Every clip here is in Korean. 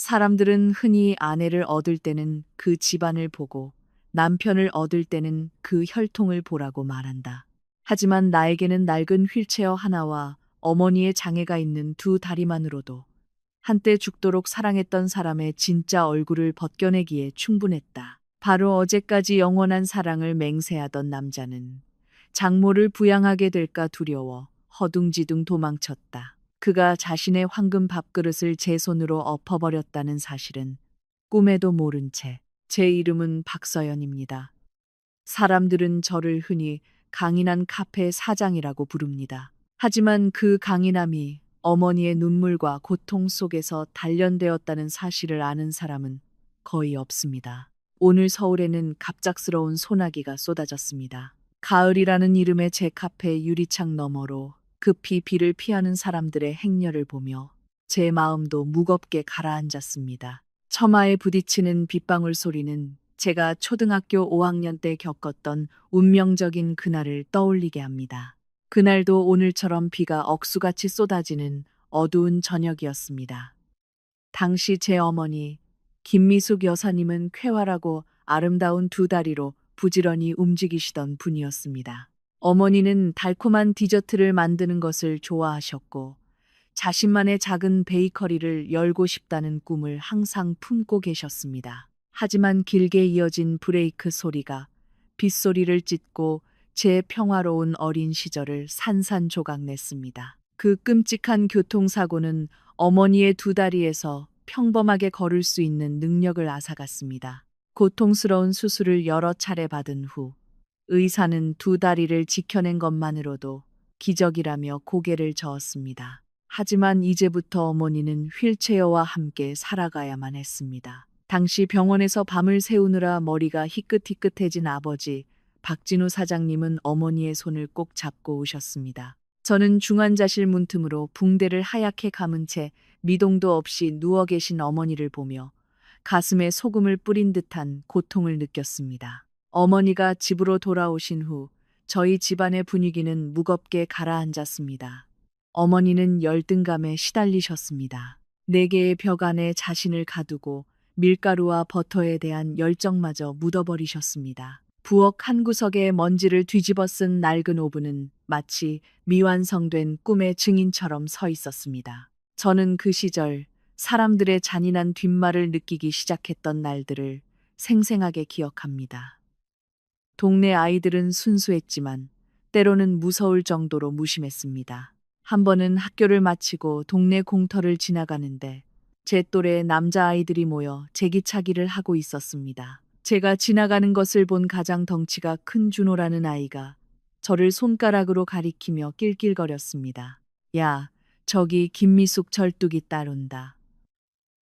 사람들은 흔히 아내를 얻을 때는 그 집안을 보고 남편을 얻을 때는 그 혈통을 보라고 말한다. 하지만 나에게는 낡은 휠체어 하나와 어머니의 장애가 있는 두 다리만으로도 한때 죽도록 사랑했던 사람의 진짜 얼굴을 벗겨내기에 충분했다. 바로 어제까지 영원한 사랑을 맹세하던 남자는 장모를 부양하게 될까 두려워 허둥지둥 도망쳤다. 그가 자신의 황금 밥그릇을 제 손으로 엎어버렸다는 사실은 꿈에도 모른 채 제 이름은 박서연입니다. 사람들은 저를 흔히 강인한 카페 사장이라고 부릅니다. 하지만 그 강인함이 어머니의 눈물과 고통 속에서 단련되었다는 사실을 아는 사람은 거의 없습니다. 오늘 서울에는 갑작스러운 소나기가 쏟아졌습니다. 가을이라는 이름의 제 카페 유리창 너머로 급히 비를 피하는 사람들의 행렬을 보며 제 마음도 무겁게 가라앉았습니다. 처마에 부딪히는 빗방울 소리는 제가 초등학교 5학년 때 겪었던 운명적인 그날을 떠올리게 합니다. 그날도 오늘처럼 비가 억수같이 쏟아지는 어두운 저녁이었습니다. 당시 제 어머니 김미숙 여사님은 쾌활하고 아름다운 두 다리로 부지런히 움직이시던 분이었습니다. 어머니는 달콤한 디저트를 만드는 것을 좋아하셨고 자신만의 작은 베이커리를 열고 싶다는 꿈을 항상 품고 계셨습니다. 하지만 길게 이어진 브레이크 소리가 빗소리를 찢고 제 평화로운 어린 시절을 산산조각냈습니다. 그 끔찍한 교통사고는 어머니의 두 다리에서 평범하게 걸을 수 있는 능력을 앗아갔습니다. 고통스러운 수술을 여러 차례 받은 후 의사는 두 다리를 지켜낸 것만으로도 기적이라며 고개를 저었습니다. 하지만 이제부터 어머니는 휠체어와 함께 살아가야만 했습니다. 당시 병원에서 밤을 새우느라 머리가 희끗희끗해진 아버지 박진우 사장님은 어머니의 손을 꼭 잡고 오셨습니다. 저는 중환자실 문틈으로 붕대를 하얗게 감은 채 미동도 없이 누워 계신 어머니를 보며 가슴에 소금을 뿌린 듯한 고통을 느꼈습니다. 어머니가 집으로 돌아오신 후 저희 집안의 분위기는 무겁게 가라앉았습니다. 어머니는 열등감에 시달리셨습니다. 네 개의 벽 안에 자신을 가두고 밀가루와 버터에 대한 열정마저 묻어버리셨습니다. 부엌 한 구석에 먼지를 뒤집어 쓴 낡은 오븐은 마치 미완성된 꿈의 증인처럼 서 있었습니다. 저는 그 시절 사람들의 잔인한 뒷말을 느끼기 시작했던 날들을 생생하게 기억합니다. 동네 아이들은 순수했지만 때로는 무서울 정도로 무심했습니다. 한 번은 학교를 마치고 동네 공터를 지나가는데 제 또래 남자아이들이 모여 제기차기를 하고 있었습니다. 제가 지나가는 것을 본 가장 덩치가 큰 준호라는 아이가 저를 손가락으로 가리키며 낄낄거렸습니다. 야, 저기 김미숙 절뚝이 딸 온다.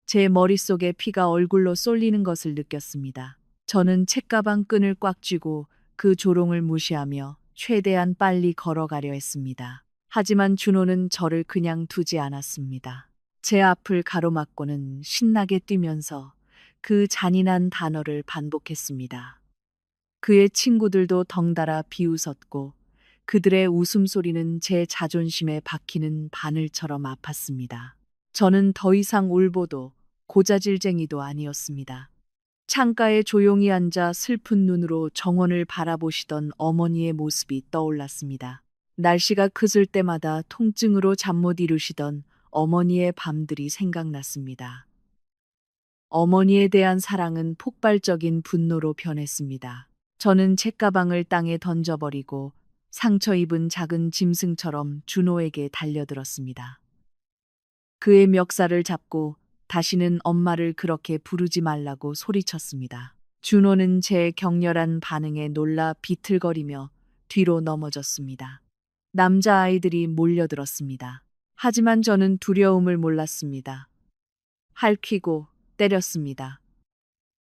제 머릿속에 피가 얼굴로 쏠리는 것을 느꼈습니다. 저는 책가방 끈을 꽉 쥐고 그 조롱을 무시하며 최대한 빨리 걸어가려 했습니다. 하지만 준호는 저를 그냥 두지 않았습니다. 제 앞을 가로막고는 신나게 뛰면서 그 잔인한 단어를 반복했습니다. 그의 친구들도 덩달아 비웃었고 그들의 웃음소리는 제 자존심에 박히는 바늘처럼 아팠습니다. 저는 더 이상 울보도 고자질쟁이도 아니었습니다. 창가에 조용히 앉아 슬픈 눈으로 정원을 바라보시던 어머니의 모습이 떠올랐습니다. 날씨가 그슬 때마다 통증으로 잠 못 이루시던 어머니의 밤들이 생각났습니다. 어머니에 대한 사랑은 폭발적인 분노로 변했습니다. 저는 책가방을 땅에 던져버리고 상처 입은 작은 짐승처럼 준호에게 달려들었습니다. 그의 멱살을 잡고 다시는 엄마를 그렇게 부르지 말라고 소리쳤습니다. 준호는 제 격렬한 반응에 놀라 비틀거리며 뒤로 넘어졌습니다. 남자아이들이 몰려들었습니다. 하지만 저는 두려움을 몰랐습니다. 핥히고 때렸습니다.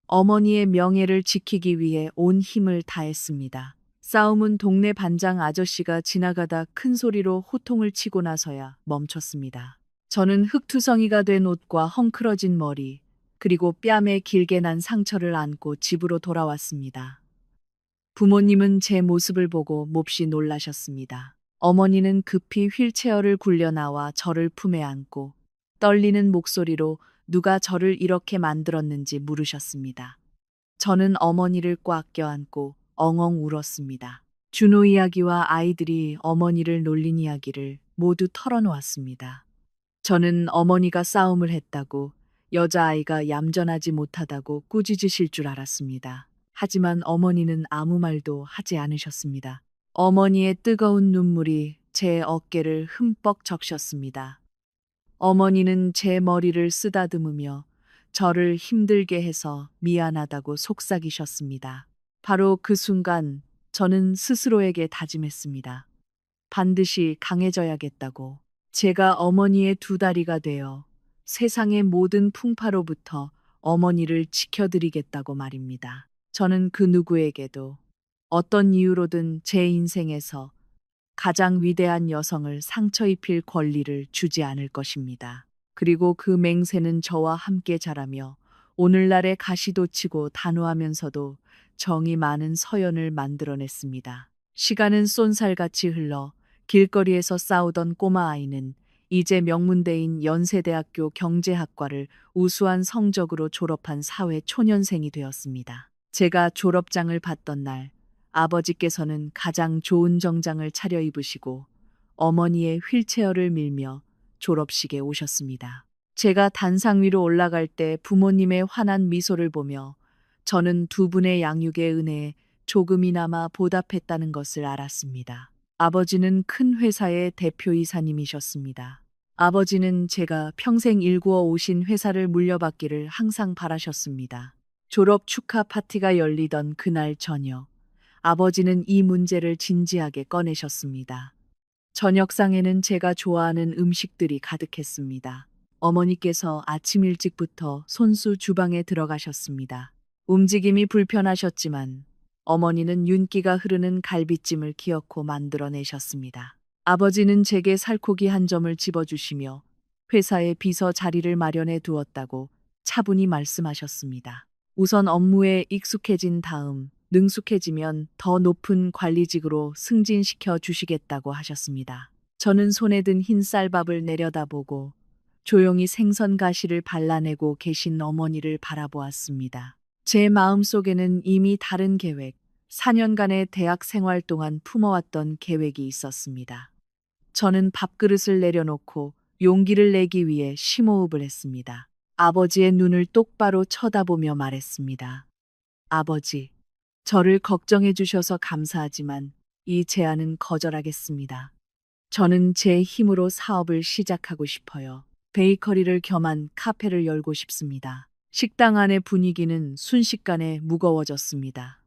어머니의 명예를 지키기 위해 온 힘을 다했습니다. 싸움은 동네 반장 아저씨가 지나가다 큰 소리로 호통을 치고 나서야 멈췄습니다. 저는 흙투성이가 된 옷과 헝클어진 머리, 그리고 뺨에 길게 난 상처를 안고 집으로 돌아왔습니다. 부모님은 제 모습을 보고 몹시 놀라셨습니다. 어머니는 급히 휠체어를 굴려 나와 저를 품에 안고 떨리는 목소리로 누가 저를 이렇게 만들었는지 물으셨습니다. 저는 어머니를 꽉 껴안고 엉엉 울었습니다. 준호 이야기와 아이들이 어머니를 놀린 이야기를 모두 털어놓았습니다. 저는 어머니가 싸움을 했다고, 여자아이가 얌전하지 못하다고 꾸짖으실 줄 알았습니다. 하지만 어머니는 아무 말도 하지 않으셨습니다. 어머니의 뜨거운 눈물이 제 어깨를 흠뻑 적셨습니다. 어머니는 제 머리를 쓰다듬으며 저를 힘들게 해서 미안하다고 속삭이셨습니다. 바로 그 순간 저는 스스로에게 다짐했습니다. 반드시 강해져야겠다고. 제가 어머니의 두 다리가 되어 세상의 모든 풍파로부터 어머니를 지켜드리겠다고 말입니다. 저는 그 누구에게도 어떤 이유로든 제 인생에서 가장 위대한 여성을 상처 입힐 권리를 주지 않을 것입니다. 그리고 그 맹세는 저와 함께 자라며 오늘날의 가시돋치고 단호하면서도 정이 많은 서연을 만들어냈습니다. 시간은 쏜살같이 흘러 길거리에서 싸우던 꼬마 아이는 이제 명문대인 연세대학교 경제학과를 우수한 성적으로 졸업한 사회 초년생이 되었습니다. 제가 졸업장을 받던 날 아버지께서는 가장 좋은 정장을 차려입으시고 어머니의 휠체어를 밀며 졸업식에 오셨습니다. 제가 단상 위로 올라갈 때 부모님의 환한 미소를 보며 저는 두 분의 양육의 은혜에 조금이나마 보답했다는 것을 알았습니다. 아버지는 큰 회사의 대표이사님이셨습니다. 아버지는 제가 평생 일구어 오신 회사를 물려받기를 항상 바라셨습니다. 졸업 축하 파티가 열리던 그날 저녁, 아버지는 이 문제를 진지하게 꺼내셨습니다. 저녁상에는 제가 좋아하는 음식들이 가득했습니다. 어머니께서 아침 일찍부터 손수 주방에 들어가셨습니다. 움직임이 불편하셨지만 어머니는 윤기가 흐르는 갈비찜을 기어코 만들어내셨습니다. 아버지는 제게 살코기 한 점을 집어주시며 회사에 비서 자리를 마련해 두었다고 차분히 말씀하셨습니다. 우선 업무에 익숙해진 다음 능숙해지면 더 높은 관리직으로 승진시켜 주시겠다고 하셨습니다. 저는 손에 든 흰 쌀밥을 내려다보고 조용히 생선 가시를 발라내고 계신 어머니를 바라보았습니다. 제 마음속에는 이미 다른 계획, 4년간의 대학 생활 동안 품어왔던 계획이 있었습니다. 저는 밥그릇을 내려놓고 용기를 내기 위해 심호흡을 했습니다. 아버지의 눈을 똑바로 쳐다보며 말했습니다. 아버지, 저를 걱정해 주셔서 감사하지만 이 제안은 거절하겠습니다. 저는 제 힘으로 사업을 시작하고 싶어요. 베이커리를 겸한 카페를 열고 싶습니다. 식당 안의 분위기는 순식간에 무거워졌습니다.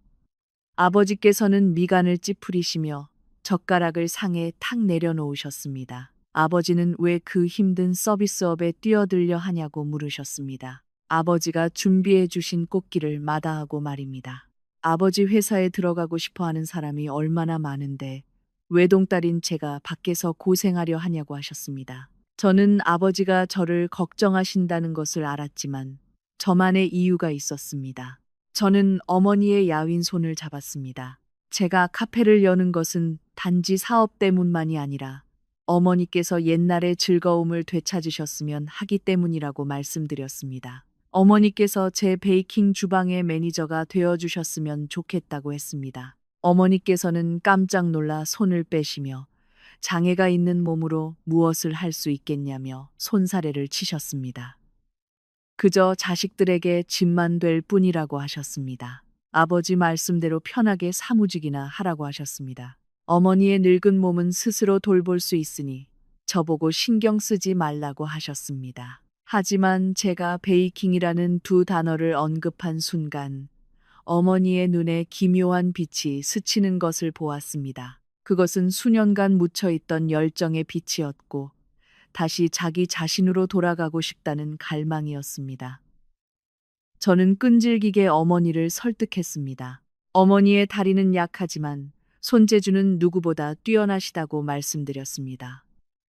아버지께서는 미간을 찌푸리시며 젓가락을 상에 탁 내려놓으셨습니다. 아버지는 왜 그 힘든 서비스업에 뛰어들려 하냐고 물으셨습니다. 아버지가 준비해 주신 꽃길을 마다하고 말입니다. 아버지 회사에 들어가고 싶어 하는 사람이 얼마나 많은데 외동딸인 제가 밖에서 고생하려 하냐고 하셨습니다. 저는 아버지가 저를 걱정하신다는 것을 알았지만 저만의 이유가 있었습니다. 저는 어머니의 야윈 손을 잡았습니다. 제가 카페를 여는 것은 단지 사업 때문만이 아니라 어머니께서 옛날의 즐거움을 되찾으셨으면 하기 때문이라고 말씀드렸습니다. 어머니께서 제 베이킹 주방의 매니저가 되어주셨으면 좋겠다고 했습니다. 어머니께서는 깜짝 놀라 손을 빼시며 장애가 있는 몸으로 무엇을 할 수 있겠냐며 손사래를 치셨습니다. 그저 자식들에게 짐만 될 뿐이라고 하셨습니다. 아버지 말씀대로 편하게 사무직이나 하라고 하셨습니다. 어머니의 늙은 몸은 스스로 돌볼 수 있으니 저보고 신경 쓰지 말라고 하셨습니다. 하지만 제가 베이킹이라는 두 단어를 언급한 순간 어머니의 눈에 기묘한 빛이 스치는 것을 보았습니다. 그것은 수년간 묻혀있던 열정의 빛이었고 다시 자기 자신으로 돌아가고 싶다는 갈망이었습니다. 저는 끈질기게 어머니를 설득했습니다. 어머니의 다리는 약하지만 손재주는 누구보다 뛰어나시다고 말씀드렸습니다.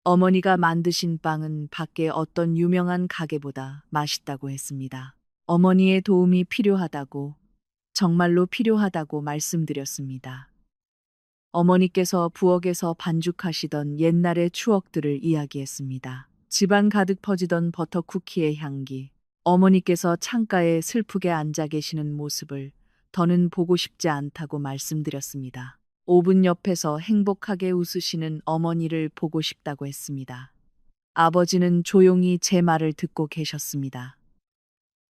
어머니가 만드신 빵은 밖에 어떤 유명한 가게보다 맛있다고 했습니다. 어머니의 도움이 필요하다고, 정말로 필요하다고 말씀드렸습니다. 어머니께서 부엌에서 반죽하시던 옛날의 추억들을 이야기했습니다. 집안 가득 퍼지던 버터 쿠키의 향기, 어머니께서 창가에 슬프게 앉아 계시는 모습을 더는 보고 싶지 않다고 말씀드렸습니다. 5분 옆에서 행복하게 웃으시는 어머니를 보고 싶다고 했습니다. 아버지는 조용히 제 말을 듣고 계셨습니다.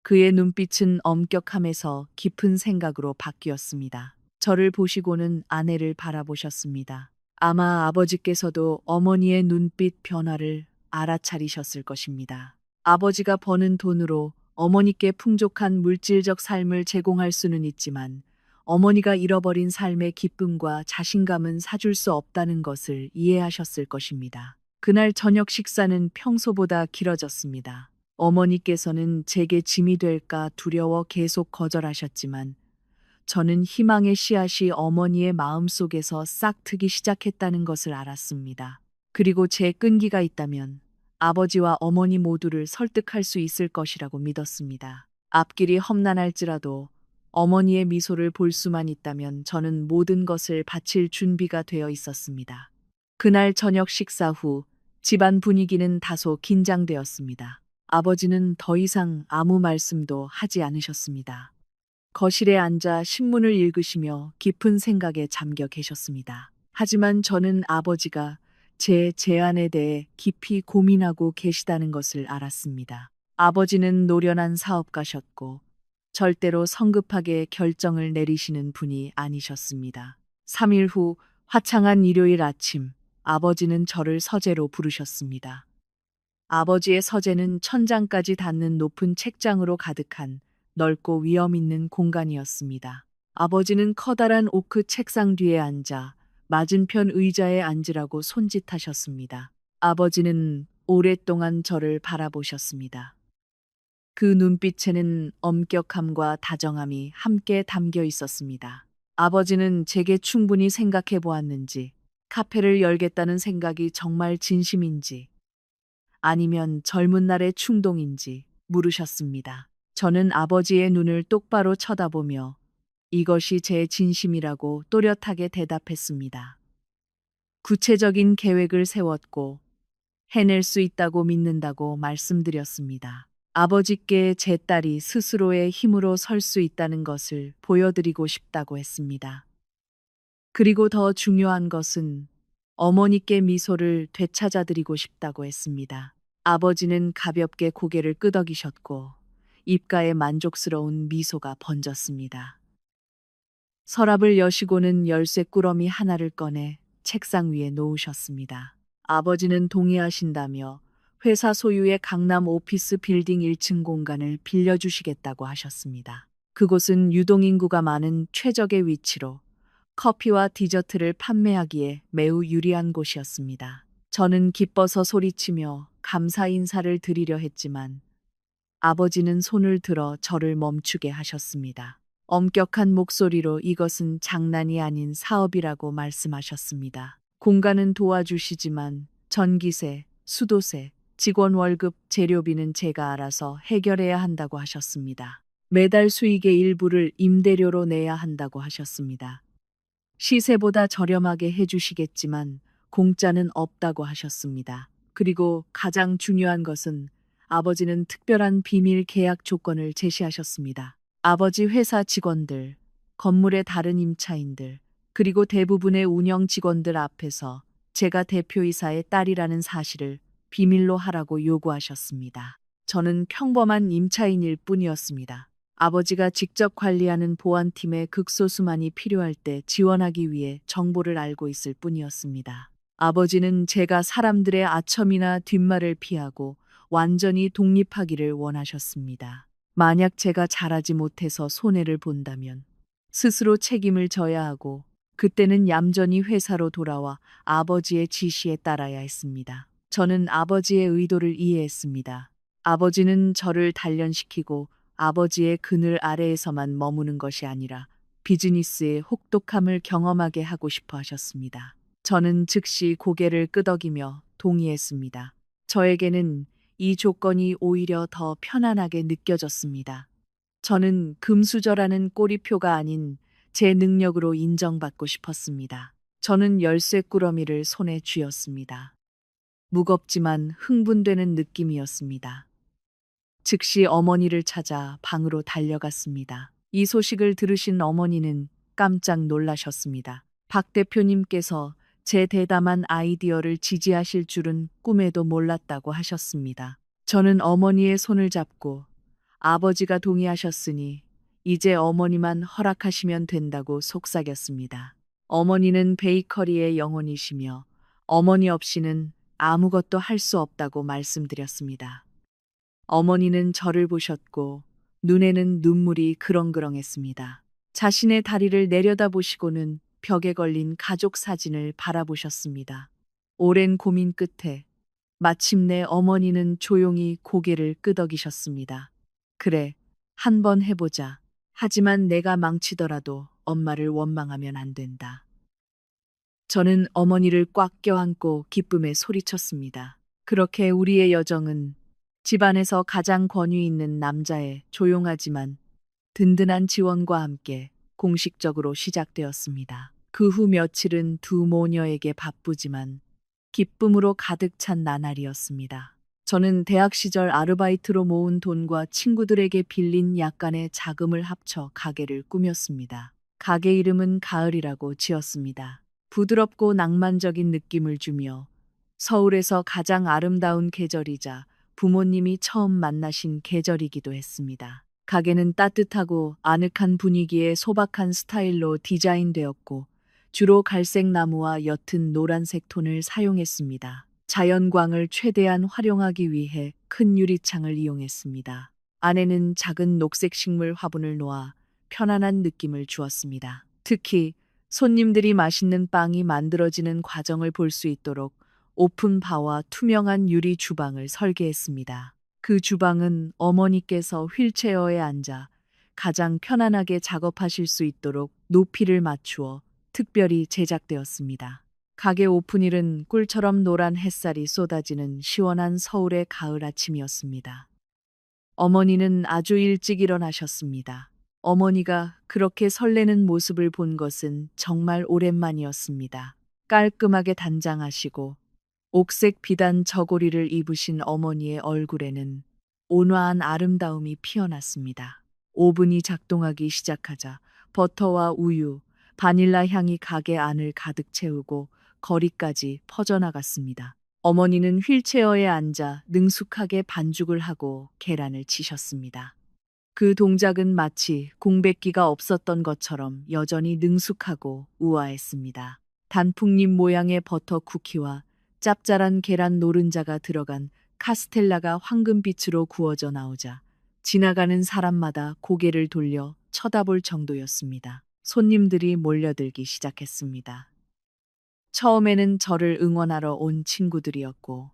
그의 눈빛은 엄격함에서 깊은 생각으로 바뀌었습니다. 저를 보시고는 아내를 바라보셨습니다. 아마 아버지께서도 어머니의 눈빛 변화를 알아차리셨을 것입니다. 아버지가 버는 돈으로 어머니께 풍족한 물질적 삶을 제공할 수는 있지만 어머니가 잃어버린 삶의 기쁨과 자신감은 사줄 수 없다는 것을 이해하셨을 것입니다. 그날 저녁 식사는 평소보다 길어졌습니다. 어머니께서는 제게 짐이 될까 두려워 계속 거절하셨지만 저는 희망의 씨앗이 어머니의 마음속에서 싹트기 시작했다는 것을 알았습니다. 그리고 제 끈기가 있다면 아버지와 어머니 모두를 설득할 수 있을 것이라고 믿었습니다. 앞길이 험난할지라도 어머니의 미소를 볼 수만 있다면 저는 모든 것을 바칠 준비가 되어 있었습니다. 그날 저녁 식사 후 집안 분위기는 다소 긴장되었습니다. 아버지는 더 이상 아무 말씀도 하지 않으셨습니다. 거실에 앉아 신문을 읽으시며 깊은 생각에 잠겨 계셨습니다. 하지만 저는 아버지가 제 제안에 대해 깊이 고민하고 계시다는 것을 알았습니다. 아버지는 노련한 사업가셨고 절대로 성급하게 결정을 내리시는 분이 아니셨습니다. 3일 후 화창한 일요일 아침, 아버지는 저를 서재로 부르셨습니다. 아버지의 서재는 천장까지 닿는 높은 책장으로 가득한 넓고 위험 있는 공간이었습니다. 아버지는 커다란 오크 책상 뒤에 앉아 맞은편 의자에 앉으라고 손짓하셨습니다. 아버지는 오랫동안 저를 바라보셨습니다. 그 눈빛에는 엄격함과 다정함이 함께 담겨 있었습니다. 아버지는 제게 충분히 생각해 보았는지, 카페를 열겠다는 생각이 정말 진심인지, 아니면 젊은 날의 충동인지 물으셨습니다. 저는 아버지의 눈을 똑바로 쳐다보며 이것이 제 진심이라고 또렷하게 대답했습니다. 구체적인 계획을 세웠고 해낼 수 있다고 믿는다고 말씀드렸습니다. 아버지께 제 딸이 스스로의 힘으로 설 수 있다는 것을 보여드리고 싶다고 했습니다. 그리고 더 중요한 것은 어머니께 미소를 되찾아드리고 싶다고 했습니다. 아버지는 가볍게 고개를 끄덕이셨고 입가에 만족스러운 미소가 번졌습니다. 서랍을 여시고는 열쇠 꾸러미 하나를 꺼내 책상 위에 놓으셨습니다. 아버지는 동의하신다며 회사 소유의 강남 오피스 빌딩 1층 공간을 빌려주시겠다고 하셨습니다. 그곳은 유동인구가 많은 최적의 위치로 커피와 디저트를 판매하기에 매우 유리한 곳이었습니다. 저는 기뻐서 소리치며 감사 인사를 드리려 했지만 아버지는 손을 들어 저를 멈추게 하셨습니다. 엄격한 목소리로 이것은 장난이 아닌 사업이라고 말씀하셨습니다. 공간은 도와주시지만 전기세, 수도세, 직원 월급, 재료비는 제가 알아서 해결해야 한다고 하셨습니다. 매달 수익의 일부를 임대료로 내야 한다고 하셨습니다. 시세보다 저렴하게 해주시겠지만 공짜는 없다고 하셨습니다. 그리고 가장 중요한 것은 아버지는 특별한 비밀 계약 조건을 제시하셨습니다. 아버지 회사 직원들, 건물의 다른 임차인들, 그리고 대부분의 운영 직원들 앞에서 제가 대표이사의 딸이라는 사실을 비밀로 하라고 요구하셨습니다. 저는 평범한 임차인일 뿐이었습니다. 아버지가 직접 관리하는 보안팀의 극소수만이 필요할 때 지원하기 위해 정보를 알고 있을 뿐이었습니다. 아버지는 제가 사람들의 아첨이나 뒷말을 피하고 완전히 독립하기를 원하셨습니다. 만약 제가 잘하지 못해서 손해를 본다면 스스로 책임을 져야 하고 그때는 얌전히 회사로 돌아와 아버지의 지시에 따라야 했습니다. 저는 아버지의 의도를 이해했습니다. 아버지는 저를 단련시키고 아버지의 그늘 아래에서만 머무는 것이 아니라 비즈니스의 혹독함을 경험하게 하고 싶어 하셨습니다. 저는 즉시 고개를 끄덕이며 동의했습니다. 저에게는 이 조건이 오히려 더 편안하게 느껴졌습니다. 저는 금수저라는 꼬리표가 아닌 제 능력으로 인정받고 싶었습니다. 저는 열쇠 꾸러미를 손에 쥐었습니다. 무겁지만 흥분되는 느낌이었습니다. 즉시 어머니를 찾아 방으로 달려갔습니다. 이 소식을 들으신 어머니는 깜짝 놀라셨습니다. 박 대표님께서 제 대담한 아이디어를 지지하실 줄은 꿈에도 몰랐다고 하셨습니다. 저는 어머니의 손을 잡고 아버지가 동의하셨으니 이제 어머니만 허락하시면 된다고 속삭였습니다. 어머니는 베이커리의 영혼이시며 어머니 없이는 아무것도 할 수 없다고 말씀드렸습니다. 어머니는 저를 보셨고 눈에는 눈물이 그렁그렁했습니다. 자신의 다리를 내려다보시고는 벽에 걸린 가족 사진을 바라보셨습니다. 오랜 고민 끝에 마침내 어머니는 조용히 고개를 끄덕이셨습니다. 그래, 한번 해보자. 하지만 내가 망치더라도 엄마를 원망하면 안 된다. 저는 어머니를 꽉 껴안고 기쁨에 소리쳤습니다. 그렇게 우리의 여정은 집안에서 가장 권위 있는 남자의 조용하지만 든든한 지원과 함께 공식적으로 시작되었습니다. 그 후 며칠은 두 모녀에게 바쁘지만 기쁨으로 가득 찬 나날이었습니다. 저는 대학 시절 아르바이트로 모은 돈과 친구들에게 빌린 약간의 자금을 합쳐 가게를 꾸몄습니다. 가게 이름은 가을이라고 지었습니다. 부드럽고 낭만적인 느낌을 주며 서울에서 가장 아름다운 계절이자 부모님이 처음 만나신 계절이기도 했습니다. 가게는 따뜻하고 아늑한 분위기의 소박한 스타일로 디자인되었고 주로 갈색 나무와 옅은 노란색 톤을 사용했습니다. 자연광을 최대한 활용하기 위해 큰 유리창을 이용했습니다. 안에는 작은 녹색 식물 화분을 놓아 편안한 느낌을 주었습니다. 특히 손님들이 맛있는 빵이 만들어지는 과정을 볼 수 있도록 오픈바와 투명한 유리 주방을 설계했습니다. 그 주방은 어머니께서 휠체어에 앉아 가장 편안하게 작업하실 수 있도록 높이를 맞추어 특별히 제작되었습니다. 가게 오픈일은 꿀처럼 노란 햇살이 쏟아지는 시원한 서울의 가을 아침이었습니다. 어머니는 아주 일찍 일어나셨습니다. 어머니가 그렇게 설레는 모습을 본 것은 정말 오랜만이었습니다. 깔끔하게 단장하시고 옥색 비단 저고리를 입으신 어머니의 얼굴에는 온화한 아름다움이 피어났습니다. 오븐이 작동하기 시작하자 버터와 우유, 바닐라 향이 가게 안을 가득 채우고 거리까지 퍼져나갔습니다. 어머니는 휠체어에 앉아 능숙하게 반죽을 하고 계란을 치셨습니다. 그 동작은 마치 공백기가 없었던 것처럼 여전히 능숙하고 우아했습니다. 단풍잎 모양의 버터 쿠키와 짭짤한 계란 노른자가 들어간 카스텔라가 황금빛으로 구워져 나오자 지나가는 사람마다 고개를 돌려 쳐다볼 정도였습니다. 손님들이 몰려들기 시작했습니다. 처음에는 저를 응원하러 온 친구들이었고,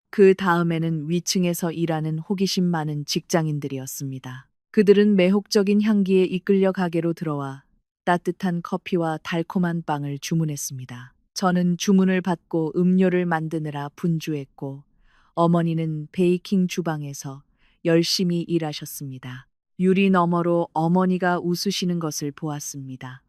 그 다음에는 위층에서 일하는 호기심 많은 직장인들이었습니다. 그들은 매혹적인 향기에 이끌려 가게로 들어와 따뜻한 커피와 달콤한 빵을 주문했습니다. 저는 주문을 받고 음료를 만드느라 분주했고, 어머니는 베이킹 주방에서 열심히 일하셨습니다. 유리 너머로 어머니가 웃으시는 것을 보았습니다.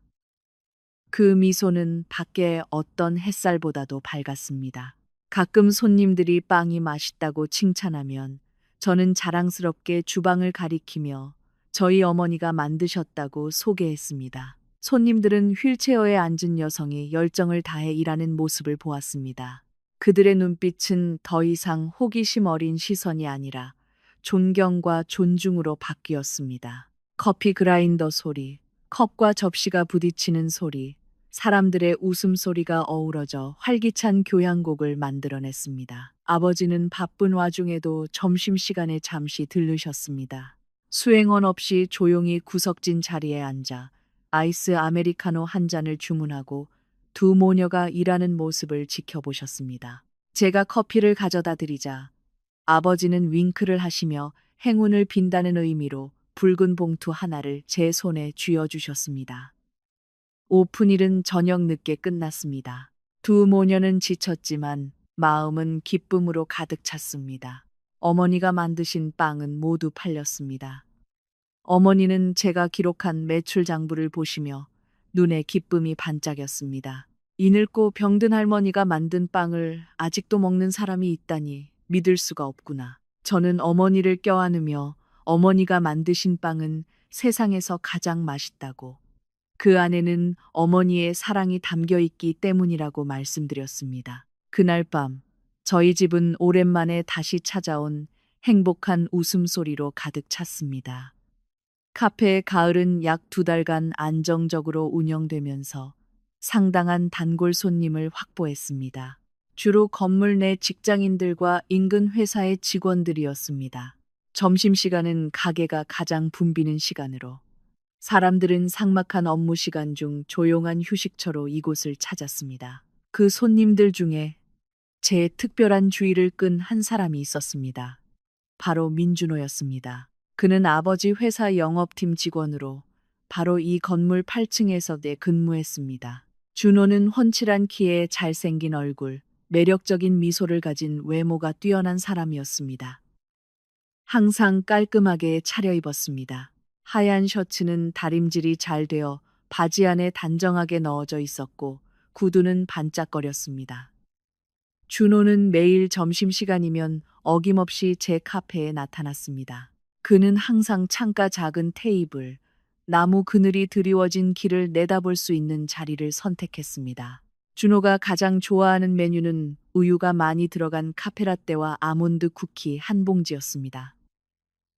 그 미소는 밖의 어떤 햇살보다도 밝았습니다. 가끔 손님들이 빵이 맛있다고 칭찬하면 저는 자랑스럽게 주방을 가리키며 저희 어머니가 만드셨다고 소개했습니다. 손님들은 휠체어에 앉은 여성이 열정을 다해 일하는 모습을 보았습니다. 그들의 눈빛은 더 이상 호기심 어린 시선이 아니라 존경과 존중으로 바뀌었습니다. 커피 그라인더 소리, 컵과 접시가 부딪히는 소리, 사람들의 웃음소리가 어우러져 활기찬 교향곡을 만들어냈습니다. 아버지는 바쁜 와중에도 점심시간에 잠시 들르셨습니다. 수행원 없이 조용히 구석진 자리에 앉아 아이스 아메리카노 한 잔을 주문하고 두 모녀가 일하는 모습을 지켜보셨습니다. 제가 커피를 가져다 드리자 아버지는 윙크를 하시며 행운을 빈다는 의미로 붉은 봉투 하나를 제 손에 쥐어주셨습니다. 오픈일은 저녁 늦게 끝났습니다. 두 모녀는 지쳤지만 마음은 기쁨으로 가득 찼습니다. 어머니가 만드신 빵은 모두 팔렸습니다. 어머니는 제가 기록한 매출 장부를 보시며 눈에 기쁨이 반짝였습니다. 이 늙고 병든 할머니가 만든 빵을 아직도 먹는 사람이 있다니 믿을 수가 없구나. 저는 어머니를 껴안으며 어머니가 만드신 빵은 세상에서 가장 맛있다고, 그 안에는 어머니의 사랑이 담겨 있기 때문이라고 말씀드렸습니다. 그날 밤, 저희 집은 오랜만에 다시 찾아온 행복한 웃음소리로 가득 찼습니다. 카페 가을은 약 2달간 안정적으로 운영되면서 상당한 단골 손님을 확보했습니다. 주로 건물 내 직장인들과 인근 회사의 직원들이었습니다. 점심시간은 가게가 가장 붐비는 시간으로 사람들은 삭막한 업무 시간 중 조용한 휴식처로 이곳을 찾았습니다. 그 손님들 중에 제 특별한 주의를 끈 한 사람이 있었습니다. 바로 민준호였습니다. 그는 아버지 회사 영업팀 직원으로 바로 이 건물 8층에서 근무했습니다. 준호는 훤칠한 키에 잘생긴 얼굴, 매력적인 미소를 가진 외모가 뛰어난 사람이었습니다. 항상 깔끔하게 차려입었습니다. 하얀 셔츠는 다림질이 잘 되어 바지 안에 단정하게 넣어져 있었고 구두는 반짝거렸습니다. 준호는 매일 점심시간이면 어김없이 제 카페에 나타났습니다. 그는 항상 창가 작은 테이블, 나무 그늘이 드리워진 길을 내다볼 수 있는 자리를 선택했습니다. 준호가 가장 좋아하는 메뉴는 우유가 많이 들어간 카페라떼와 아몬드 쿠키 한 봉지였습니다.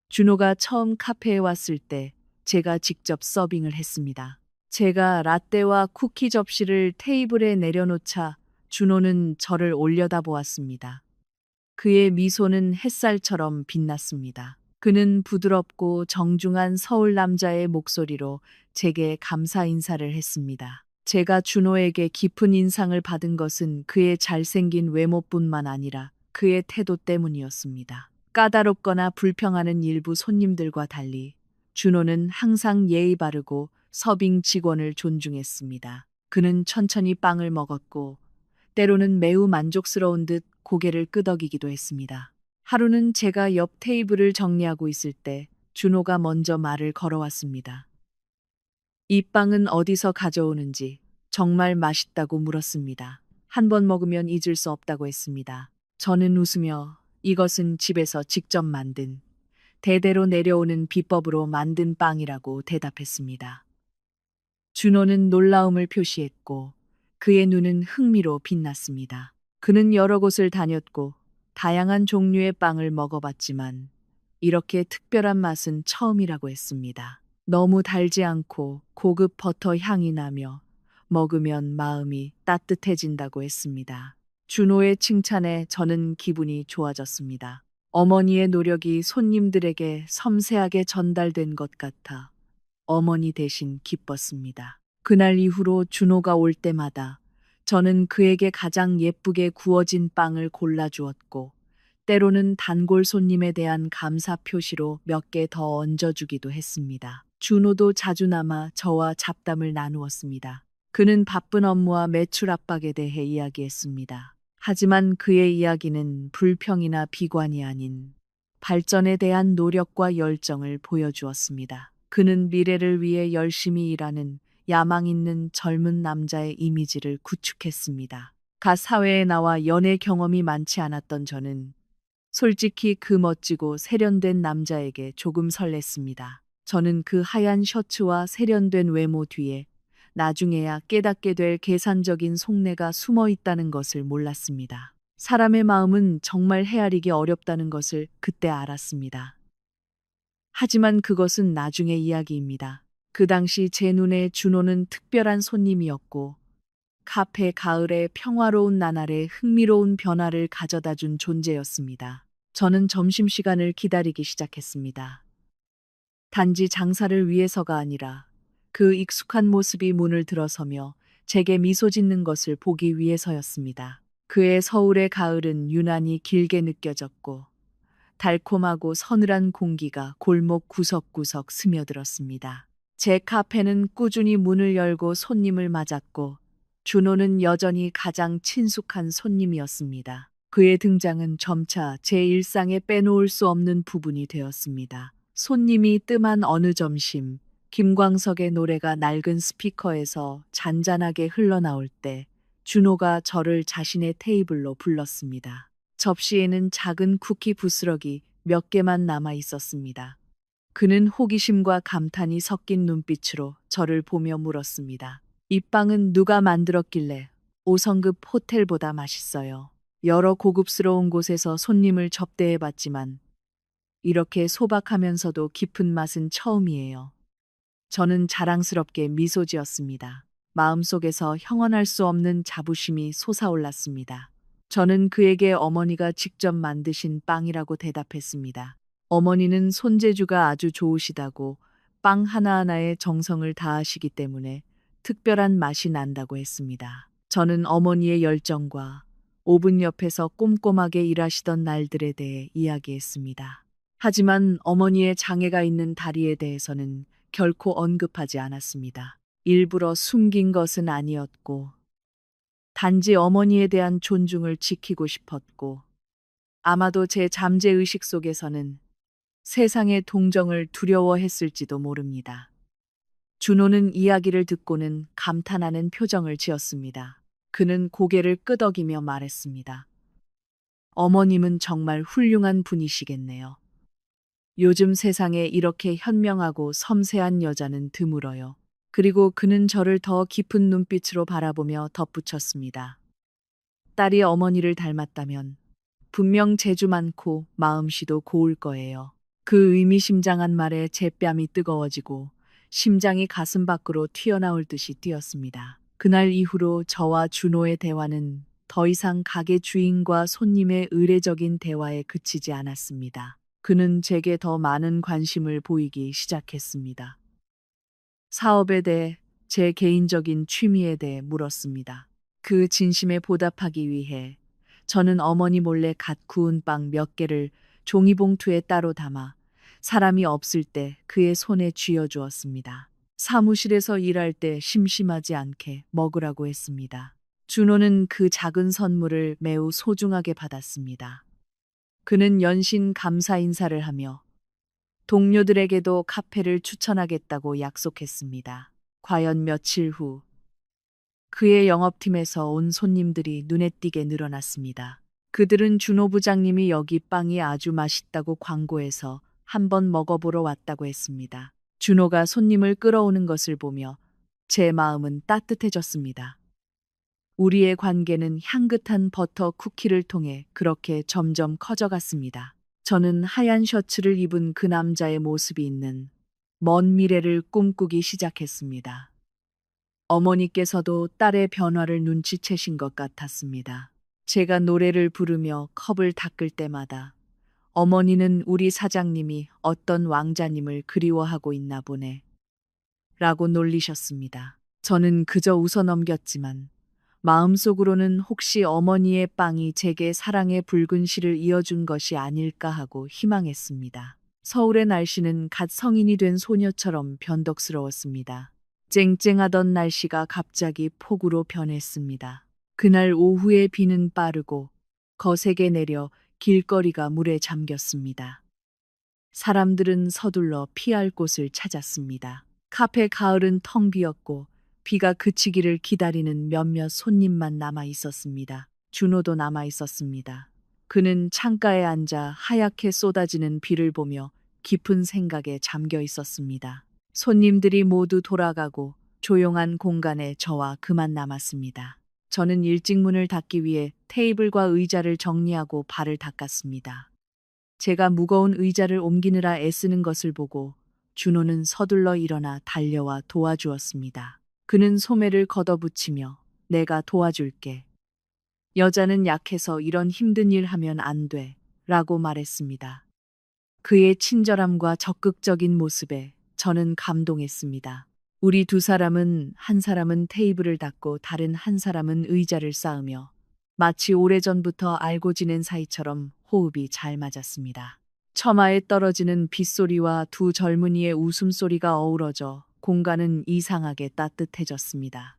준호가 처음 카페에 왔을 때 제가 직접 서빙을 했습니다. 제가 라떼와 쿠키 접시를 테이블에 내려놓자 준호는 저를 올려다보았습니다. 그의 미소는 햇살처럼 빛났습니다. 그는 부드럽고 정중한 서울 남자의 목소리로 제게 감사 인사를 했습니다. 제가 준호에게 깊은 인상을 받은 것은 그의 잘생긴 외모뿐만 아니라 그의 태도 때문이었습니다. 까다롭거나 불평하는 일부 손님들과 달리 준호는 항상 예의 바르고 서빙 직원을 존중했습니다. 그는 천천히 빵을 먹었고 때로는 매우 만족스러운 듯 고개를 끄덕이기도 했습니다. 하루는 제가 옆 테이블을 정리하고 있을 때 준호가 먼저 말을 걸어왔습니다. 이 빵은 어디서 가져오는지 정말 맛있다고 물었습니다. 한 번 먹으면 잊을 수 없다고 했습니다. 저는 웃으며 이것은 집에서 직접 만든 대대로 내려오는 비법으로 만든 빵이라고 대답했습니다. 준호는 놀라움을 표시했고 그의 눈은 흥미로 빛났습니다. 그는 여러 곳을 다녔고 다양한 종류의 빵을 먹어봤지만 이렇게 특별한 맛은 처음이라고 했습니다. 너무 달지 않고 고급 버터 향이 나며 먹으면 마음이 따뜻해진다고 했습니다. 준호의 칭찬에 저는 기분이 좋아졌습니다. 어머니의 노력이 손님들에게 섬세하게 전달된 것 같아 어머니 대신 기뻤습니다. 그날 이후로 준호가 올 때마다 저는 그에게 가장 예쁘게 구워진 빵을 골라주었고 때로는 단골 손님에 대한 감사 표시로 몇 개 더 얹어주기도 했습니다. 준호도 자주 남아 저와 잡담을 나누었습니다. 그는 바쁜 업무와 매출 압박에 대해 이야기했습니다. 하지만 그의 이야기는 불평이나 비관이 아닌 발전에 대한 노력과 열정을 보여주었습니다. 그는 미래를 위해 열심히 일하는 야망 있는 젊은 남자의 이미지를 구축했습니다. 가 사회에 나와 연애 경험이 많지 않았던 저는 솔직히 그 멋지고 세련된 남자에게 조금 설렜습니다. 저는 그 하얀 셔츠와 세련된 외모 뒤에 나중에야 깨닫게 될 계산적인 속내가 숨어 있다는 것을 몰랐습니다. 사람의 마음은 정말 헤아리기 어렵다는 것을 그때 알았습니다. 하지만 그것은 나중의 이야기입니다. 그 당시 제 눈에 준호는 특별한 손님이었고 카페 가을의 평화로운 나날에 흥미로운 변화를 가져다 준 존재였습니다. 저는 점심시간을 기다리기 시작했습니다. 단지 장사를 위해서가 아니라 그 익숙한 모습이 문을 들어서며 제게 미소 짓는 것을 보기 위해서였습니다. 그의 서울의 가을은 유난히 길게 느껴졌고 달콤하고 서늘한 공기가 골목 구석구석 스며들었습니다. 제 카페는 꾸준히 문을 열고 손님을 맞았고 준호는 여전히 가장 친숙한 손님이었습니다. 그의 등장은 점차 제 일상에 빼놓을 수 없는 부분이 되었습니다. 손님이 뜸한 어느 점심, 김광석의 노래가 낡은 스피커에서 잔잔하게 흘러나올 때 준호가 저를 자신의 테이블로 불렀습니다. 접시에는 작은 쿠키 부스러기, 몇 개만 남아 있었습니다. 그는 호기심과 감탄이 섞인 눈빛으로 저를 보며 물었습니다. 이 빵은 누가 만들었길래 5성급 호텔보다 맛있어요. 여러 고급스러운 곳에서 손님을 접대해봤지만 이렇게 소박하면서도 깊은 맛은 처음이에요. 저는 자랑스럽게 미소 지었습니다. 마음속에서 형언할 수 없는 자부심이 솟아올랐습니다. 저는 그에게 어머니가 직접 만드신 빵이라고 대답했습니다. 어머니는 손재주가 아주 좋으시다고 빵 하나하나에 정성을 다하시기 때문에 특별한 맛이 난다고 했습니다. 저는 어머니의 열정과 오븐 옆에서 꼼꼼하게 일하시던 날들에 대해 이야기했습니다. 하지만 어머니의 장애가 있는 다리에 대해서는 결코 언급하지 않았습니다. 일부러 숨긴 것은 아니었고, 단지 어머니에 대한 존중을 지키고 싶었고, 아마도 제 잠재의식 속에서는 세상의 동정을 두려워했을지도 모릅니다. 준호는 이야기를 듣고는 감탄하는 표정을 지었습니다. 그는 고개를 끄덕이며 말했습니다. 어머님은 정말 훌륭한 분이시겠네요. 요즘 세상에 이렇게 현명하고 섬세한 여자는 드물어요. 그리고 그는 저를 더 깊은 눈빛으로 바라보며 덧붙였습니다. 딸이 어머니를 닮았다면 분명 재주 많고 마음씨도 고울 거예요. 그 의미심장한 말에 제 뺨이 뜨거워지고 심장이 가슴 밖으로 튀어나올 듯이 뛰었습니다. 그날 이후로 저와 준호의 대화는 더 이상 가게 주인과 손님의 의례적인 대화에 그치지 않았습니다. 그는 제게 더 많은 관심을 보이기 시작했습니다. 사업에 대해, 제 개인적인 취미에 대해 물었습니다. 그 진심에 보답하기 위해 저는 어머니 몰래 갓 구운 빵 몇 개를 종이봉투에 따로 담아 사람이 없을 때 그의 손에 쥐어주었습니다. 사무실에서 일할 때 심심하지 않게 먹으라고 했습니다. 준호는 그 작은 선물을 매우 소중하게 받았습니다. 그는 연신 감사 인사를 하며 동료들에게도 카페를 추천하겠다고 약속했습니다. 과연 며칠 후 그의 영업팀에서 온 손님들이 눈에 띄게 늘어났습니다. 그들은 준호 부장님이 여기 빵이 아주 맛있다고 광고해서 한번 먹어보러 왔다고 했습니다. 준호가 손님을 끌어오는 것을 보며 제 마음은 따뜻해졌습니다. 우리의 관계는 향긋한 버터 쿠키를 통해 그렇게 점점 커져갔습니다. 저는 하얀 셔츠를 입은 그 남자의 모습이 있는 먼 미래를 꿈꾸기 시작했습니다. 어머니께서도 딸의 변화를 눈치채신 것 같았습니다. 제가 노래를 부르며 컵을 닦을 때마다 어머니는 우리 사장님이 어떤 왕자님을 그리워하고 있나 보네. 라고 놀리셨습니다. 저는 그저 웃어 넘겼지만 마음속으로는 혹시 어머니의 빵이 제게 사랑의 붉은 실을 이어준 것이 아닐까 하고 희망했습니다. 서울의 날씨는 갓 성인이 된 소녀처럼 변덕스러웠습니다. 쨍쨍하던 날씨가 갑자기 폭우로 변했습니다. 그날 오후에 비는 빠르고 거세게 내려 길거리가 물에 잠겼습니다. 사람들은 서둘러 피할 곳을 찾았습니다. 카페 가을은 텅 비었고 비가 그치기를 기다리는 몇몇 손님만 남아 있었습니다. 준호도 남아 있었습니다. 그는 창가에 앉아 하얗게 쏟아지는 비를 보며 깊은 생각에 잠겨 있었습니다. 손님들이 모두 돌아가고 조용한 공간에 저와 그만 남았습니다. 저는 일찍 문을 닫기 위해 테이블과 의자를 정리하고 발을 닦았습니다. 제가 무거운 의자를 옮기느라 애쓰는 것을 보고 준호는 서둘러 일어나 달려와 도와주었습니다. 그는 소매를 걷어붙이며 내가 도와줄게. 여자는 약해서 이런 힘든 일 하면 안 돼. 라고 말했습니다. 그의 친절함과 적극적인 모습에 저는 감동했습니다. 우리 두 사람은 한 사람은 테이블을 닦고 다른 한 사람은 의자를 쌓으며 마치 오래전부터 알고 지낸 사이처럼 호흡이 잘 맞았습니다. 처마에 떨어지는 빗소리와 두 젊은이의 웃음소리가 어우러져 공간은 이상하게 따뜻해졌습니다.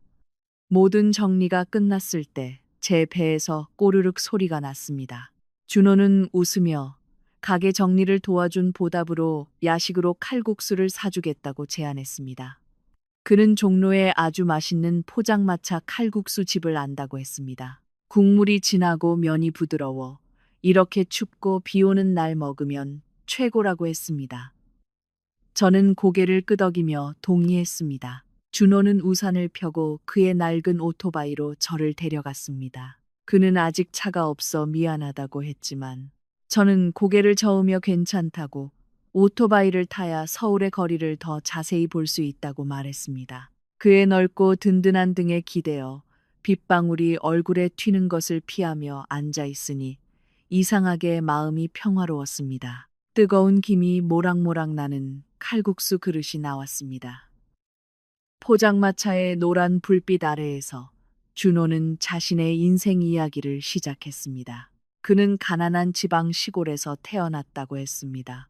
모든 정리가 끝났을 때 제 배에서 꼬르륵 소리가 났습니다. 준호는 웃으며 가게 정리를 도와준 보답으로 야식으로 칼국수를 사주겠다고 제안했습니다. 그는 종로에 아주 맛있는 포장마차 칼국수 집을 안다고 했습니다. 국물이 진하고 면이 부드러워 이렇게 춥고 비 오는 날 먹으면 최고라고 했습니다. 저는 고개를 끄덕이며 동의했습니다. 준호는 우산을 펴고 그의 낡은 오토바이로 저를 데려갔습니다. 그는 아직 차가 없어 미안하다고 했지만 저는 고개를 저으며 괜찮다고, 오토바이를 타야 서울의 거리를 더 자세히 볼 수 있다고 말했습니다. 그의 넓고 든든한 등에 기대어 빗방울이 얼굴에 튀는 것을 피하며 앉아 있으니 이상하게 마음이 평화로웠습니다. 뜨거운 김이 모락모락 나는 칼국수 그릇이 나왔습니다. 포장마차의 노란 불빛 아래에서 준호는 자신의 인생 이야기를 시작했습니다. 그는 가난한 지방 시골에서 태어났다고 했습니다.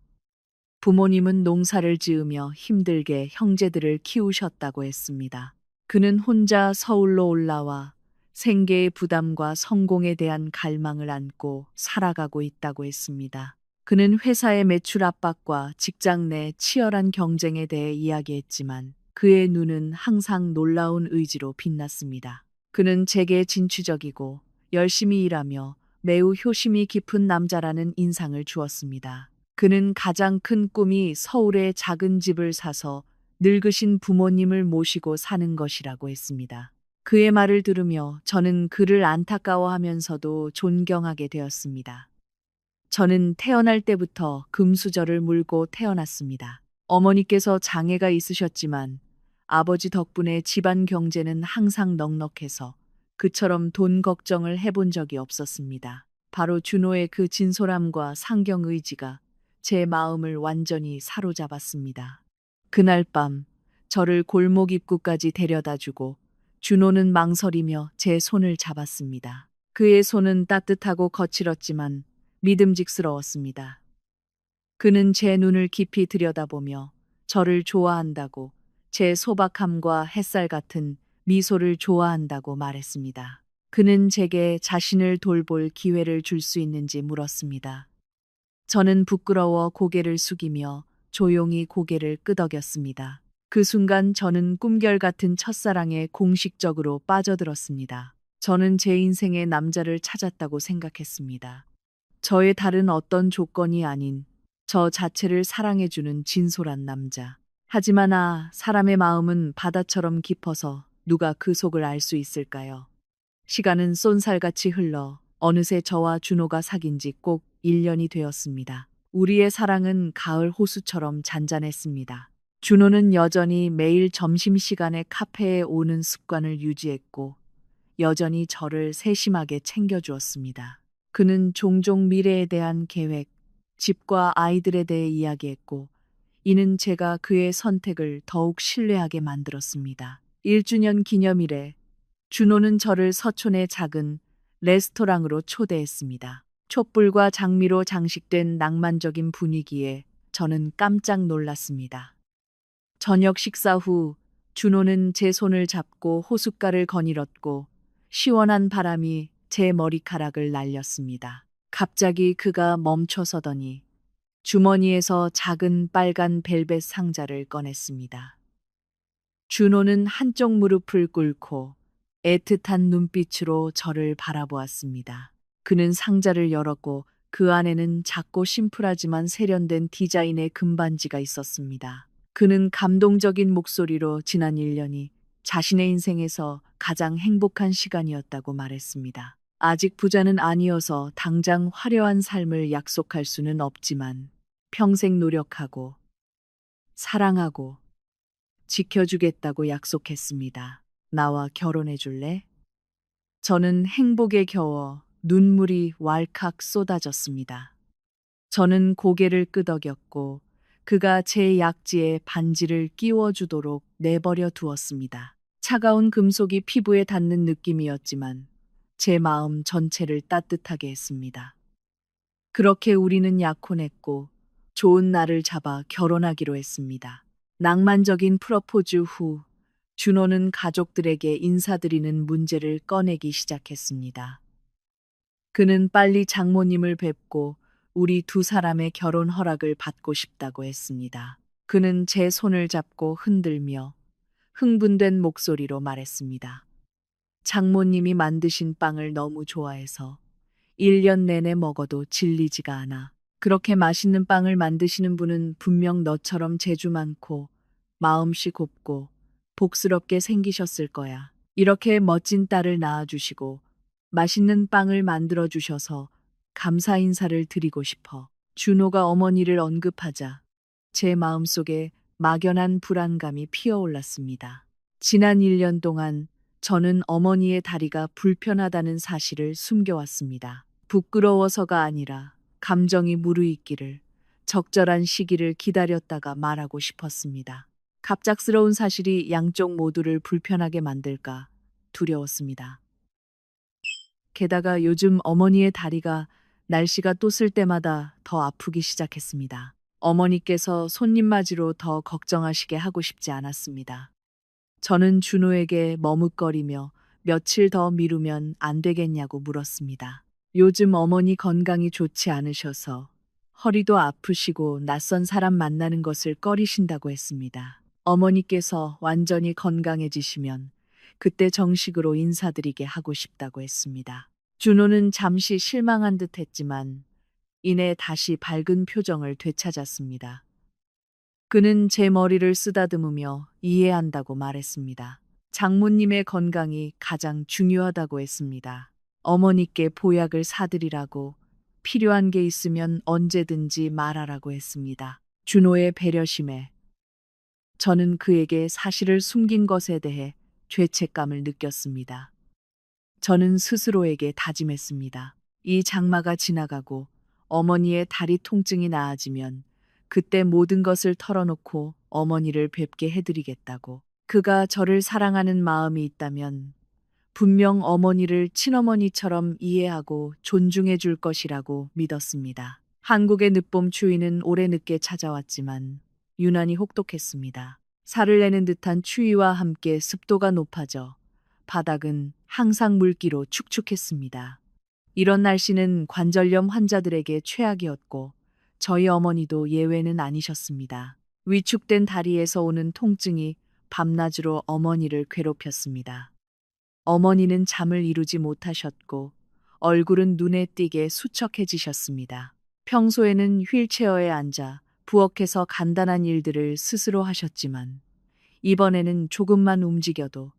부모님은 농사를 지으며 힘들게 형제들을 키우셨다고 했습니다. 그는 혼자 서울로 올라와 생계의 부담과 성공에 대한 갈망을 안고 살아가고 있다고 했습니다. 그는 회사의 매출 압박과 직장 내 치열한 경쟁에 대해 이야기했지만 그의 눈은 항상 놀라운 의지로 빛났습니다. 그는 제게 진취적이고 열심히 일하며 매우 효심이 깊은 남자라는 인상을 주었습니다. 그는 가장 큰 꿈이 서울에 작은 집을 사서 늙으신 부모님을 모시고 사는 것이라고 했습니다. 그의 말을 들으며 저는 그를 안타까워하면서도 존경하게 되었습니다. 저는 태어날 때부터 금수저를 물고 태어났습니다. 어머니께서 장애가 있으셨지만 아버지 덕분에 집안 경제는 항상 넉넉해서 그처럼 돈 걱정을 해본 적이 없었습니다. 바로 준호의 그 진솔함과 상경의지가 제 마음을 완전히 사로잡았습니다. 그날 밤 저를 골목 입구까지 데려다 주고 준호는 망설이며 제 손을 잡았습니다. 그의 손은 따뜻하고 거칠었지만 믿음직스러웠습니다. 그는 제 눈을 깊이 들여다보며 저를 좋아한다고, 제 소박함과 햇살 같은 미소를 좋아한다고 말했습니다. 그는 제게 자신을 돌볼 기회를 줄 수 있는지 물었습니다. 저는 부끄러워 고개를 숙이며 조용히 고개를 끄덕였습니다. 그 순간 저는 꿈결 같은 첫사랑에 공식적으로 빠져들었습니다. 저는 제 인생의 남자를 찾았다고 생각했습니다. 저의 다른 어떤 조건이 아닌 저 자체를 사랑해주는 진솔한 남자. 하지만 사람의 마음은 바다처럼 깊어서 누가 그 속을 알 수 있을까요? 시간은 쏜살같이 흘러 어느새 저와 준호가 사귄 지 꼭 1년이 되었습니다. 우리의 사랑은 가을 호수처럼 잔잔했습니다. 준호는 여전히 매일 점심시간에 카페에 오는 습관을 유지했고 여전히 저를 세심하게 챙겨주었습니다. 그는 종종 미래에 대한 계획, 집과 아이들에 대해 이야기했고 이는 제가 그의 선택을 더욱 신뢰하게 만들었습니다. 1주년 기념일에 준호는 저를 서촌의 작은 레스토랑으로 초대했습니다. 촛불과 장미로 장식된 낭만적인 분위기에 저는 깜짝 놀랐습니다. 저녁 식사 후 준호는 제 손을 잡고 호숫가를 거닐었고 시원한 바람이 제 머리카락을 날렸습니다. 갑자기 그가 멈춰서더니 주머니에서 작은 빨간 벨벳 상자를 꺼냈습니다. 준호는 한쪽 무릎을 꿇고 애틋한 눈빛으로 저를 바라보았습니다. 그는 상자를 열었고 그 안에는 작고 심플하지만 세련된 디자인의 금반지가 있었습니다. 그는 감동적인 목소리로 지난 1년이 자신의 인생에서 가장 행복한 시간이었다고 말했습니다. 아직 부자는 아니어서 당장 화려한 삶을 약속할 수는 없지만 평생 노력하고 사랑하고 지켜주겠다고 약속했습니다. 나와 결혼해 줄래? 저는 행복에 겨워 눈물이 왈칵 쏟아졌습니다. 저는 고개를 끄덕였고 그가 제 약지에 반지를 끼워주도록 내버려 두었습니다. 차가운 금속이 피부에 닿는 느낌이었지만 제 마음 전체를 따뜻하게 했습니다. 그렇게 우리는 약혼했고 좋은 날을 잡아 결혼하기로 했습니다. 낭만적인 프러포즈 후 준호는 가족들에게 인사드리는 문제를 꺼내기 시작했습니다. 그는 빨리 장모님을 뵙고 우리 두 사람의 결혼 허락을 받고 싶다고 했습니다. 그는 제 손을 잡고 흔들며 흥분된 목소리로 말했습니다. 장모님이 만드신 빵을 너무 좋아해서 1년 내내 먹어도 질리지가 않아. 그렇게 맛있는 빵을 만드시는 분은 분명 너처럼 재주 많고 마음씨 곱고 복스럽게 생기셨을 거야. 이렇게 멋진 딸을 낳아주시고 맛있는 빵을 만들어 주셔서 감사 인사를 드리고 싶어. 준호가 어머니를 언급하자 제 마음속에 막연한 불안감이 피어올랐습니다. 지난 1년 동안 저는 어머니의 다리가 불편하다는 사실을 숨겨왔습니다. 부끄러워서가 아니라 감정이 무르익기를 적절한 시기를 기다렸다가 말하고 싶었습니다. 갑작스러운 사실이 양쪽 모두를 불편하게 만들까 두려웠습니다. 게다가 요즘 어머니의 다리가 날씨가 또 쓸 때마다 더 아프기 시작했습니다. 어머니께서 손님 맞이로 더 걱정하시게 하고 싶지 않았습니다. 저는 준호에게 머뭇거리며 며칠 더 미루면 안 되겠냐고 물었습니다. 요즘 어머니 건강이 좋지 않으셔서 허리도 아프시고 낯선 사람 만나는 것을 꺼리신다고 했습니다. 어머니께서 완전히 건강해지시면 그때 정식으로 인사드리게 하고 싶다고 했습니다. 준호는 잠시 실망한 듯 했지만 이내 다시 밝은 표정을 되찾았습니다. 그는 제 머리를 쓰다듬으며 이해한다고 말했습니다. 장모님의 건강이 가장 중요하다고 했습니다. 어머니께 보약을 사드리라고 필요한 게 있으면 언제든지 말하라고 했습니다. 준호의 배려심에 저는 그에게 사실을 숨긴 것에 대해 죄책감을 느꼈습니다. 저는 스스로에게 다짐했습니다. 이 장마가 지나가고 어머니의 다리 통증이 나아지면 그때 모든 것을 털어놓고 어머니를 뵙게 해드리겠다고. 그가 저를 사랑하는 마음이 있다면 분명 어머니를 친어머니처럼 이해하고 존중해 줄 것이라고 믿었습니다. 한국의 늦봄 추위는 올해 늦게 찾아왔지만 유난히 혹독했습니다. 살을 내는 듯한 추위와 함께 습도가 높아져 바닥은 항상 물기로 축축했습니다. 이런 날씨는 관절염 환자들에게 최악이었고 저희 어머니도 예외는 아니셨습니다. 위축된 다리에서 오는 통증이 밤낮으로 어머니를 괴롭혔습니다. 어머니는 잠을 이루지 못하셨고 얼굴은 눈에 띄게 수척해지셨습니다. 평소에는 휠체어에 앉아 부엌에서 간단한 일들을 스스로 하셨지만 이번에는 조금만 움직여도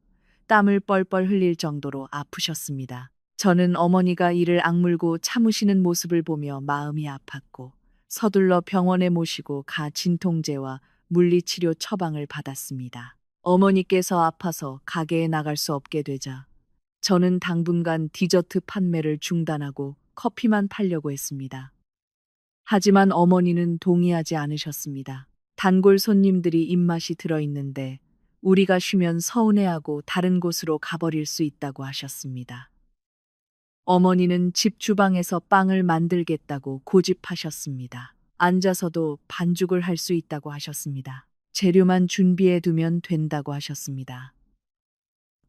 땀을 뻘뻘 흘릴 정도로 아프셨습니다. 저는 어머니가 이를 악물고 참으시는 모습을 보며 마음이 아팠고 서둘러 병원에 모시고 가 진통제와 물리치료 처방을 받았습니다. 어머니께서 아파서 가게에 나갈 수 없게 되자 저는 당분간 디저트 판매를 중단하고 커피만 팔려고 했습니다. 하지만 어머니는 동의하지 않으셨습니다. 단골 손님들이 입맛이 들어있는데 우리가 쉬면 서운해하고 다른 곳으로 가버릴 수 있다고 하셨습니다. 어머니는 집 주방에서 빵을 만들겠다고 고집하셨습니다. 앉아서도 반죽을 할 수 있다고 하셨습니다. 재료만 준비해 두면 된다고 하셨습니다.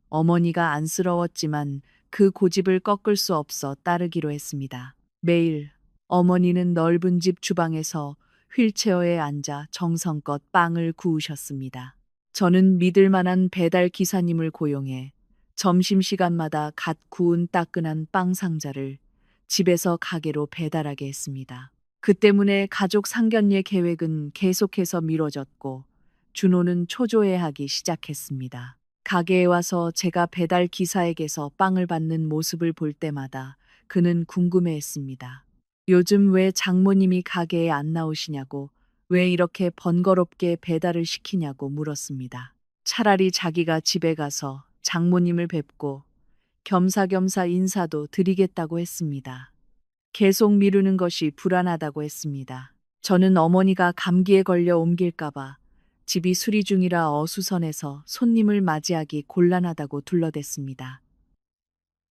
어머니가 안쓰러웠지만 그 고집을 꺾을 수 없어 따르기로 했습니다. 매일 어머니는 넓은 집 주방에서 휠체어에 앉아 정성껏 빵을 구우셨습니다. 저는 믿을 만한 배달 기사님을 고용해 점심시간마다 갓 구운 따끈한 빵 상자를 집에서 가게로 배달하게 했습니다. 그 때문에 가족 상견례 계획은 계속해서 미뤄졌고 준호는 초조해하기 시작했습니다. 가게에 와서 제가 배달 기사에게서 빵을 받는 모습을 볼 때마다 그는 궁금해했습니다. 요즘 왜 장모님이 가게에 안 나오시냐고, 왜 이렇게 번거롭게 배달을 시키냐고 물었습니다. 차라리 자기가 집에 가서 장모님을 뵙고 겸사겸사 인사도 드리겠다고 했습니다. 계속 미루는 것이 불안하다고 했습니다. 저는 어머니가 감기에 걸려 옮길까봐 집이 수리 중이라 어수선해서 손님을 맞이하기 곤란하다고 둘러댔습니다.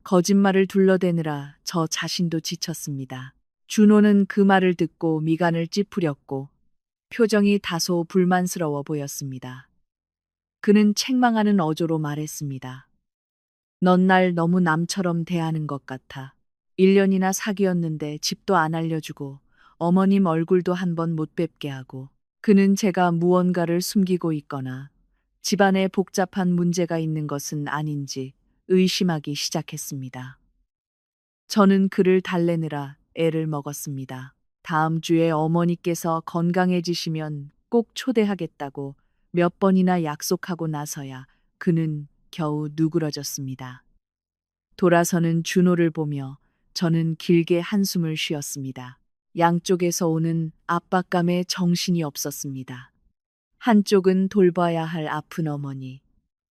거짓말을 둘러대느라 저 자신도 지쳤습니다. 준호는 그 말을 듣고 미간을 찌푸렸고 표정이 다소 불만스러워 보였습니다. 그는 책망하는 어조로 말했습니다. 넌 날 너무 남처럼 대하는 것 같아. 1년이나 사귀었는데 집도 안 알려주고 어머님 얼굴도 한 번 못 뵙게 하고. 그는 제가 무언가를 숨기고 있거나 집안에 복잡한 문제가 있는 것은 아닌지 의심하기 시작했습니다. 저는 그를 달래느라 애를 먹었습니다. 다음 주에 어머니께서 건강해지시면 꼭 초대하겠다고 몇 번이나 약속하고 나서야 그는 겨우 누그러졌습니다. 돌아서는 준호를 보며 저는 길게 한숨을 쉬었습니다. 양쪽에서 오는 압박감에 정신이 없었습니다. 한쪽은 돌봐야 할 아픈 어머니,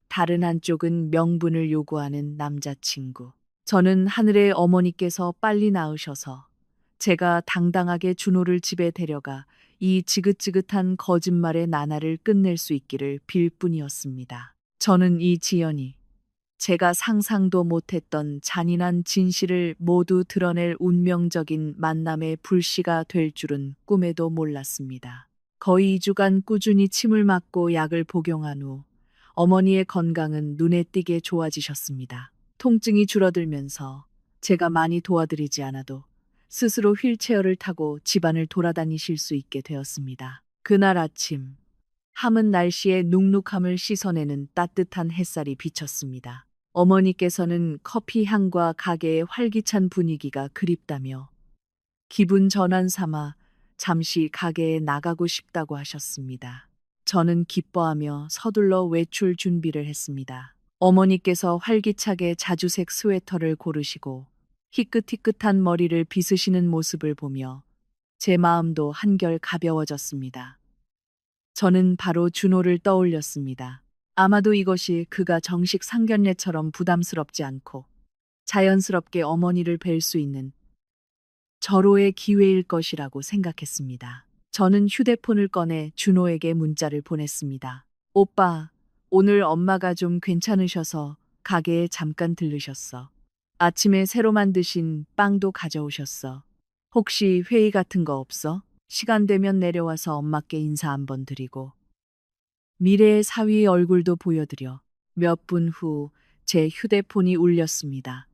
다른 한쪽은 명분을 요구하는 남자친구. 저는 하늘의 어머니께서 빨리 나으셔서 제가 당당하게 준호를 집에 데려가 이 지긋지긋한 거짓말의 나날을 끝낼 수 있기를 빌 뿐이었습니다. 저는 이 지연이 제가 상상도 못했던 잔인한 진실을 모두 드러낼 운명적인 만남의 불씨가 될 줄은 꿈에도 몰랐습니다. 거의 2주간 꾸준히 침을 맞고 약을 복용한 후 어머니의 건강은 눈에 띄게 좋아지셨습니다. 통증이 줄어들면서 제가 많이 도와드리지 않아도 스스로 휠체어를 타고 집안을 돌아다니실 수 있게 되었습니다. 그날 아침, 함은 날씨의 눅눅함을 씻어내는 따뜻한 햇살이 비쳤습니다. 어머니께서는 커피 향과 가게의 활기찬 분위기가 그립다며 기분 전환 삼아 잠시 가게에 나가고 싶다고 하셨습니다. 저는 기뻐하며 서둘러 외출 준비를 했습니다. 어머니께서 활기차게 자주색 스웨터를 고르시고 희끗희끗한 머리를 빗으시는 모습을 보며 제 마음도 한결 가벼워졌습니다. 저는 바로 준호를 떠올렸습니다. 아마도 이것이 그가 정식 상견례처럼 부담스럽지 않고 자연스럽게 어머니를 뵐 수 있는 절호의 기회일 것이라고 생각했습니다. 저는 휴대폰을 꺼내 준호에게 문자를 보냈습니다. 오빠, 오늘 엄마가 좀 괜찮으셔서 가게에 잠깐 들르셨어. 아침에 새로 만드신 빵도 가져오셨어. 혹시 회의 같은 거 없어? 시간 되면 내려와서 엄마께 인사 한번 드리고 미래의 사위의 얼굴도 보여드려. 몇 분 후 제 휴대폰이 울렸습니다.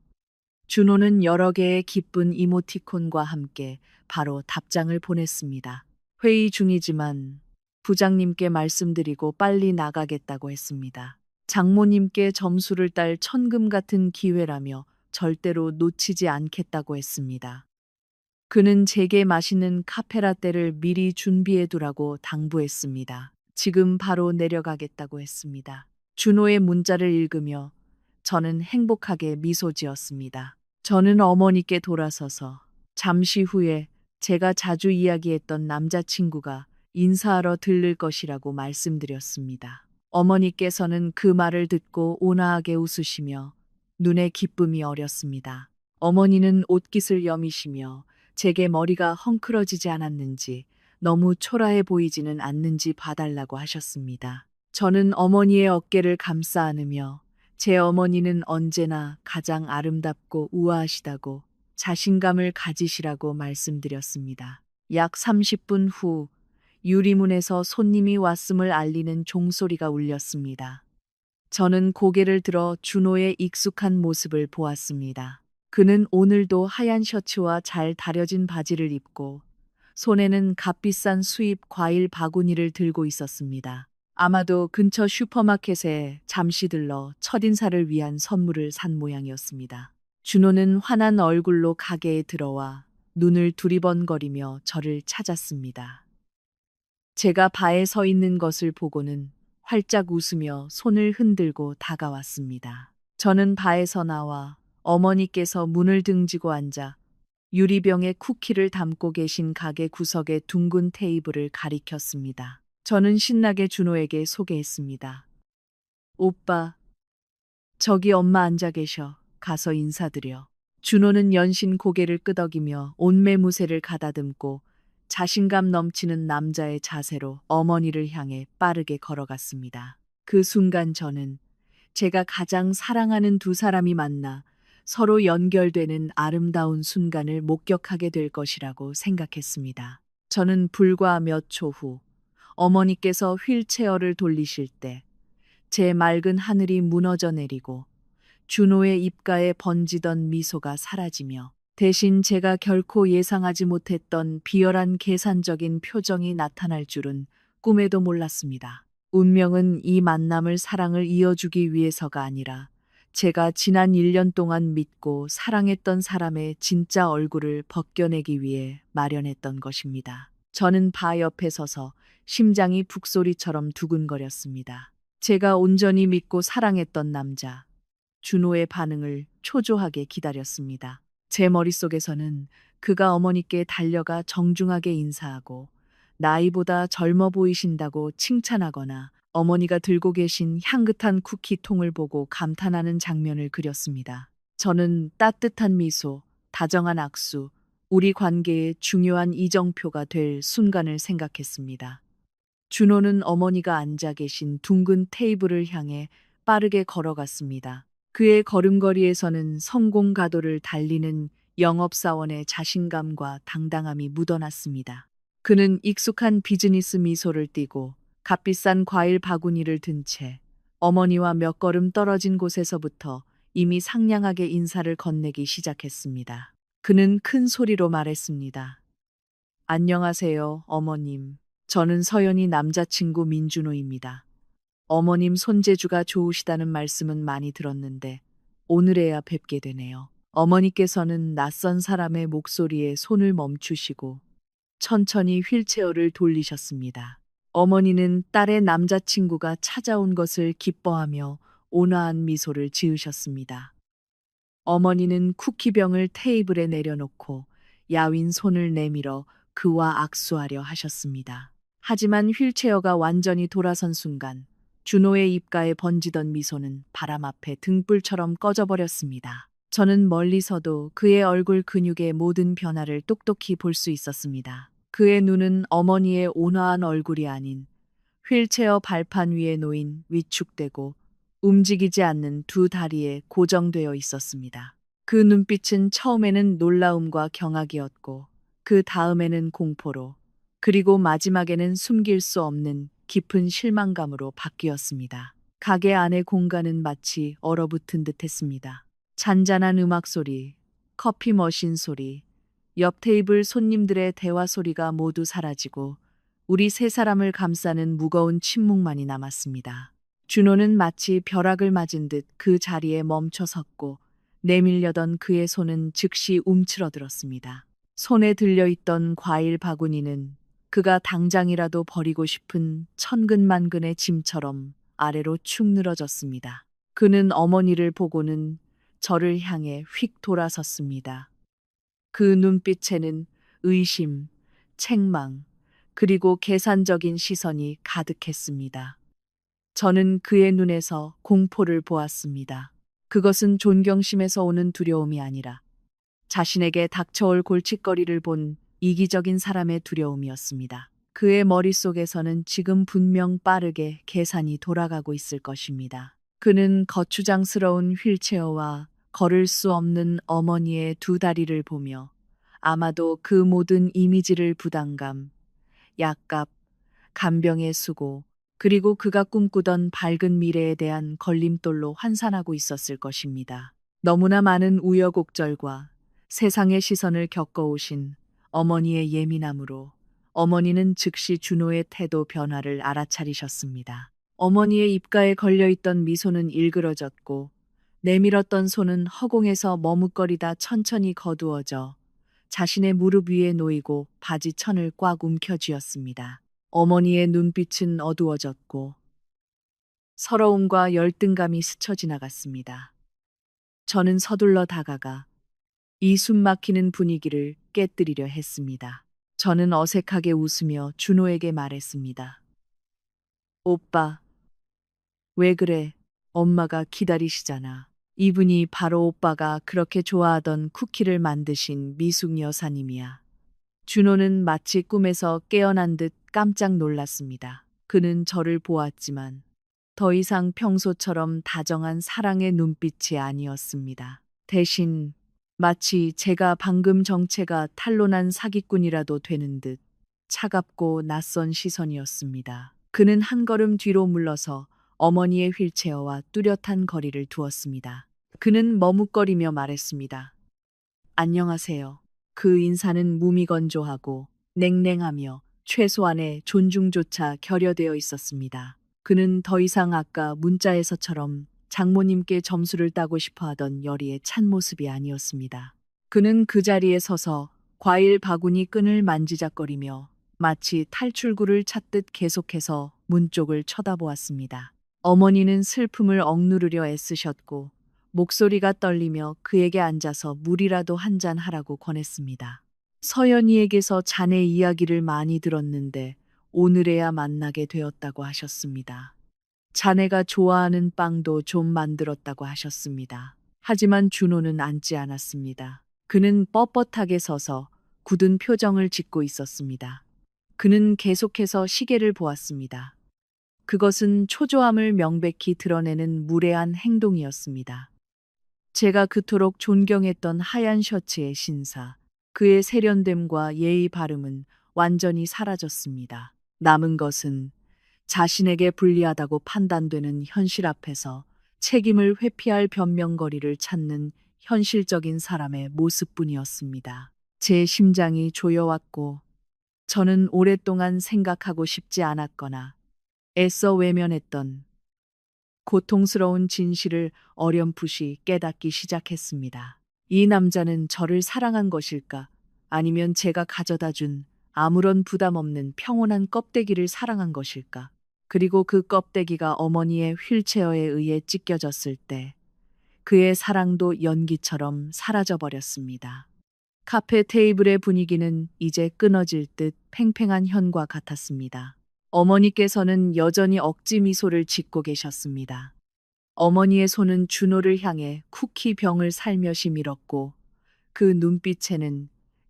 준호는 여러 개의 기쁜 이모티콘과 함께 바로 답장을 보냈습니다. 회의 중이지만 부장님께 말씀드리고 빨리 나가겠다고 했습니다. 장모님께 점수를 딸 천금 같은 기회라며 절대로 놓치지 않겠다고 했습니다. 그는 제게 맛있는 카페라떼를 미리 준비해 두라고 당부했습니다. 지금 바로 내려가겠다고 했습니다. 준호의 문자를 읽으며 저는 행복하게 미소 지었습니다. 저는 어머니께 돌아서서 잠시 후에 제가 자주 이야기했던 남자친구가 인사하러 들를 것이라고 말씀드렸습니다. 어머니께서는 그 말을 듣고 온화하게 웃으시며 눈에 기쁨이 어렸습니다. 어머니는 옷깃을 여미시며 제게 머리가 헝클어지지 않았는지 너무 초라해 보이지는 않는지 봐달라고 하셨습니다. 저는 어머니의 어깨를 감싸 안으며 제 어머니는 언제나 가장 아름답고 우아하시다고 자신감을 가지시라고 말씀드렸습니다. 약 30분 후 유리문에서 손님이 왔음을 알리는 종소리가 울렸습니다. 저는 고개를 들어 준호의 익숙한 모습을 보았습니다. 그는 오늘도 하얀 셔츠와 잘 다려진 바지를 입고 손에는 값비싼 수입 과일 바구니를 들고 있었습니다. 아마도 근처 슈퍼마켓에 잠시 들러 첫인사를 위한 선물을 산 모양이었습니다. 준호는 환한 얼굴로 가게에 들어와 눈을 두리번거리며 저를 찾았습니다. 제가 바에 서 있는 것을 보고는 활짝 웃으며 손을 흔들고 다가왔습니다. 저는 바에서 나와 어머니께서 문을 등지고 앉아 유리병에 쿠키를 담고 계신 가게 구석의 둥근 테이블을 가리켰습니다. 저는 신나게 준호에게 소개했습니다. 오빠, 저기 엄마 앉아 계셔. 가서 인사드려. 준호는 연신 고개를 끄덕이며 온매무새를 가다듬고 자신감 넘치는 남자의 자세로 어머니를 향해 빠르게 걸어갔습니다. 그 순간 저는 제가 가장 사랑하는 두 사람이 만나 서로 연결되는 아름다운 순간을 목격하게 될 것이라고 생각했습니다. 저는 불과 몇 초 후 어머니께서 휠체어를 돌리실 때 제 맑은 하늘이 무너져 내리고 준호의 입가에 번지던 미소가 사라지며 대신 제가 결코 예상하지 못했던 비열한 계산적인 표정이 나타날 줄은 꿈에도 몰랐습니다. 운명은 이 만남을 사랑을 이어주기 위해서가 아니라 제가 지난 1년 동안 믿고 사랑했던 사람의 진짜 얼굴을 벗겨내기 위해 마련했던 것입니다. 저는 바 옆에 서서 심장이 북소리처럼 두근거렸습니다. 제가 온전히 믿고 사랑했던 남자, 준호의 반응을 초조하게 기다렸습니다. 제 머릿속에서는 그가 어머니께 달려가 정중하게 인사하고 나이보다 젊어 보이신다고 칭찬하거나 어머니가 들고 계신 향긋한 쿠키통을 보고 감탄하는 장면을 그렸습니다. 저는 따뜻한 미소, 다정한 악수, 우리 관계의 중요한 이정표가 될 순간을 생각했습니다. 준호는 어머니가 앉아 계신 둥근 테이블을 향해 빠르게 걸어갔습니다. 그의 걸음걸이에서는 성공 가도를 달리는 영업사원의 자신감과 당당함이 묻어났습니다. 그는 익숙한 비즈니스 미소를 띠고 값비싼 과일 바구니를 든 채 어머니와 몇 걸음 떨어진 곳에서부터 이미 상냥하게 인사를 건네기 시작했습니다. 그는 큰 소리로 말했습니다. 안녕하세요, 어머님. 저는 서연이 남자친구 민준호입니다. 어머님 손재주가 좋으시다는 말씀은 많이 들었는데 오늘에야 뵙게 되네요. 어머니께서는 낯선 사람의 목소리에 손을 멈추시고 천천히 휠체어를 돌리셨습니다. 어머니는 딸의 남자친구가 찾아온 것을 기뻐하며 온화한 미소를 지으셨습니다. 어머니는 쿠키병을 테이블에 내려놓고 야윈 손을 내밀어 그와 악수하려 하셨습니다. 하지만 휠체어가 완전히 돌아선 순간 준호의 입가에 번지던 미소는 바람 앞에 등불처럼 꺼져버렸습니다. 저는 멀리서도 그의 얼굴 근육의 모든 변화를 똑똑히 볼 수 있었습니다. 그의 눈은 어머니의 온화한 얼굴이 아닌 휠체어 발판 위에 놓인 위축되고 움직이지 않는 두 다리에 고정되어 있었습니다. 그 눈빛은 처음에는 놀라움과 경악이었고 그 다음에는 공포로 그리고 마지막에는 숨길 수 없는 깊은 실망감으로 바뀌었습니다. 가게 안의 공간은 마치 얼어붙은 듯 했습니다. 잔잔한 음악 소리, 커피 머신 소리, 옆 테이블 손님들의 대화 소리가 모두 사라지고 우리 세 사람을 감싸는 무거운 침묵만이 남았습니다. 준호는 마치 벼락을 맞은 듯 그 자리에 멈춰 섰고 내밀려던 그의 손은 즉시 움츠러들었습니다. 손에 들려있던 과일 바구니는 그가 당장이라도 버리고 싶은 천근만근의 짐처럼 아래로 축 늘어졌습니다. 그는 어머니를 보고는 저를 향해 휙 돌아섰습니다. 그 눈빛에는 의심, 책망, 그리고 계산적인 시선이 가득했습니다. 저는 그의 눈에서 공포를 보았습니다. 그것은 존경심에서 오는 두려움이 아니라 자신에게 닥쳐올 골칫거리를 본 이기적인 사람의 두려움이었습니다. 그의 머릿속에서는 지금 분명 빠르게 계산이 돌아가고 있을 것입니다. 그는 거추장스러운 휠체어와 걸을 수 없는 어머니의 두 다리를 보며 아마도 그 모든 이미지를 부담감, 약값, 간병의 수고, 그리고 그가 꿈꾸던 밝은 미래에 대한 걸림돌로 환산하고 있었을 것입니다. 너무나 많은 우여곡절과 세상의 시선을 겪어오신 어머니의 예민함으로 어머니는 즉시 준호의 태도 변화를 알아차리셨습니다. 어머니의 입가에 걸려있던 미소는 일그러졌고 내밀었던 손은 허공에서 머뭇거리다 천천히 거두어져 자신의 무릎 위에 놓이고 바지 천을 꽉 움켜쥐었습니다. 어머니의 눈빛은 어두워졌고 서러움과 열등감이 스쳐 지나갔습니다. 저는 서둘러 다가가 이 숨막히는 분위기를 깨뜨리려 했습니다. 저는 어색하게 웃으며 준호에게 말했습니다. 오빠, 왜 그래? 엄마가 기다리시잖아. 이분이 바로 오빠가 그렇게 좋아하던 쿠키를 만드신 미숙 여사님이야. 준호는 마치 꿈에서 깨어난 듯 깜짝 놀랐습니다. 그는 저를 보았지만 더 이상 평소처럼 다정한 사랑의 눈빛이 아니었습니다. 대신 마치 제가 방금 정체가 탄로난 사기꾼이라도 되는 듯 차갑고 낯선 시선이었습니다. 그는 한 걸음 뒤로 물러서 어머니의 휠체어와 뚜렷한 거리를 두었습니다. 그는 머뭇거리며 말했습니다. 안녕하세요. 그 인사는 무미건조하고 냉랭하며 최소한의 존중조차 결여되어 있었습니다. 그는 더 이상 아까 문자에서처럼 장모님께 점수를 따고 싶어 하던 열의의 찬 모습이 아니었습니다. 그는 그 자리에 서서 과일 바구니 끈을 만지작거리며 마치 탈출구를 찾듯 계속해서 문 쪽을 쳐다보았습니다. 어머니는 슬픔을 억누르려 애쓰셨고 목소리가 떨리며 그에게 앉아서 물이라도 한 잔 하라고 권했습니다. 서연이에게서 자네 이야기를 많이 들었는데 오늘에야 만나게 되었다고 하셨습니다. 자네가 좋아하는 빵도 좀 만들었다고 하셨습니다. 하지만 준호는 앉지 않았습니다. 그는 뻣뻣하게 서서 굳은 표정을 짓고 있었습니다. 그는 계속해서 시계를 보았습니다. 그것은 초조함을 명백히 드러내는 무례한 행동이었습니다. 제가 그토록 존경했던 하얀 셔츠의 신사, 그의 세련됨과 예의 바름은 완전히 사라졌습니다. 남은 것은 자신에게 불리하다고 판단되는 현실 앞에서 책임을 회피할 변명거리를 찾는 현실적인 사람의 모습뿐이었습니다. 제 심장이 조여왔고 저는 오랫동안 생각하고 싶지 않았거나 애써 외면했던 고통스러운 진실을 어렴풋이 깨닫기 시작했습니다. 이 남자는 저를 사랑한 것일까? 아니면 제가 가져다 준 아무런 부담 없는 평온한 껍데기를 사랑한 것일까? 그리고 그 껍데기가 어머니의 휠체어에 의해 찢겨졌을 때 그의 사랑도 연기처럼 사라져버렸습니다. 카페 테이블의 분위기는 이제 끊어질 듯 팽팽한 현과 같았습니다. 어머니께서는 여전히 억지 미소를 짓고 계셨습니다. 어머니의 손은 준호를 향해 쿠키 병을 살며시 밀었고 그 눈빛에는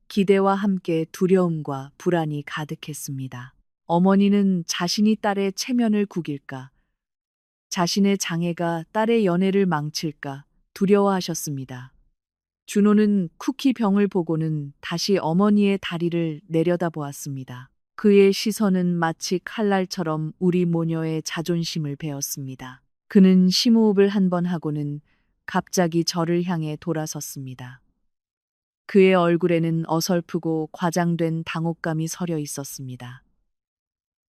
기대와 함께 두려움과 불안이 가득했습니다. 어머니는 자신이 딸의 체면을 구길까, 자신의 장애가 딸의 연애를 망칠까 두려워하셨습니다. 준호는 쿠키 병을 보고는 다시 어머니의 다리를 내려다보았습니다. 그의 시선은 마치 칼날처럼 우리 모녀의 자존심을 베었습니다. 그는 심호흡을 한 번 하고는 갑자기 저를 향해 돌아섰습니다. 그의 얼굴에는 어설프고 과장된 당혹감이 서려 있었습니다.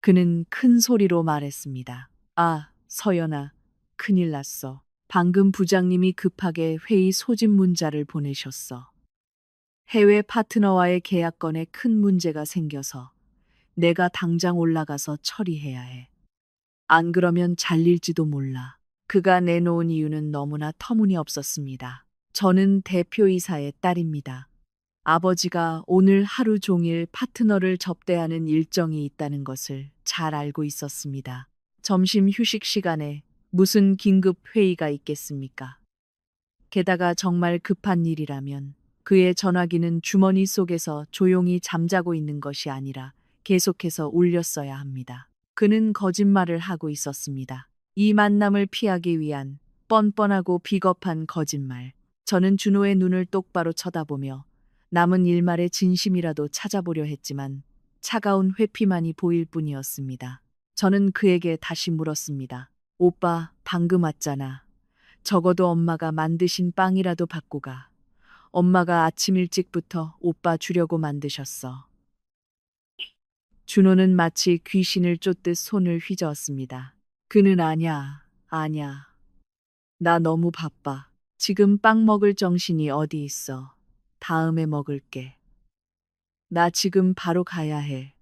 그는 큰 소리로 말했습니다. 아, 서연아, 큰일 났어. 방금 부장님이 급하게 회의 소집 문자를 보내셨어. 해외 파트너와의 계약건에 큰 문제가 생겨서 내가 당장 올라가서 처리해야 해. 안 그러면 잘릴지도 몰라. 그가 내놓은 이유는 너무나 터무니없었습니다. 저는 대표이사의 딸입니다. 아버지가 오늘 하루 종일 파트너를 접대하는 일정이 있다는 것을 잘 알고 있었습니다. 점심 휴식 시간에 무슨 긴급 회의가 있겠습니까? 게다가 정말 급한 일이라면 그의 전화기는 주머니 속에서 조용히 잠자고 있는 것이 아니라 계속해서 울렸어야 합니다. 그는 거짓말을 하고 있었습니다. 이 만남을 피하기 위한 뻔뻔하고 비겁한 거짓말. 저는 준호의 눈을 똑바로 쳐다보며 남은 일말의 진심이라도 찾아보려 했지만 차가운 회피만이 보일 뿐이었습니다. 저는 그에게 다시 물었습니다. 오빠, 방금 왔잖아. 적어도 엄마가 만드신 빵이라도 받고 가. 엄마가 아침 일찍부터 오빠 주려고 만드셨어. 준호는 마치 귀신을 쫓듯 손을 휘저었습니다. 그는 아냐. 나 너무 바빠. 지금 빵 먹을 정신이 어디 있어. 다음에 먹을게. 나 지금 바로 가야 해.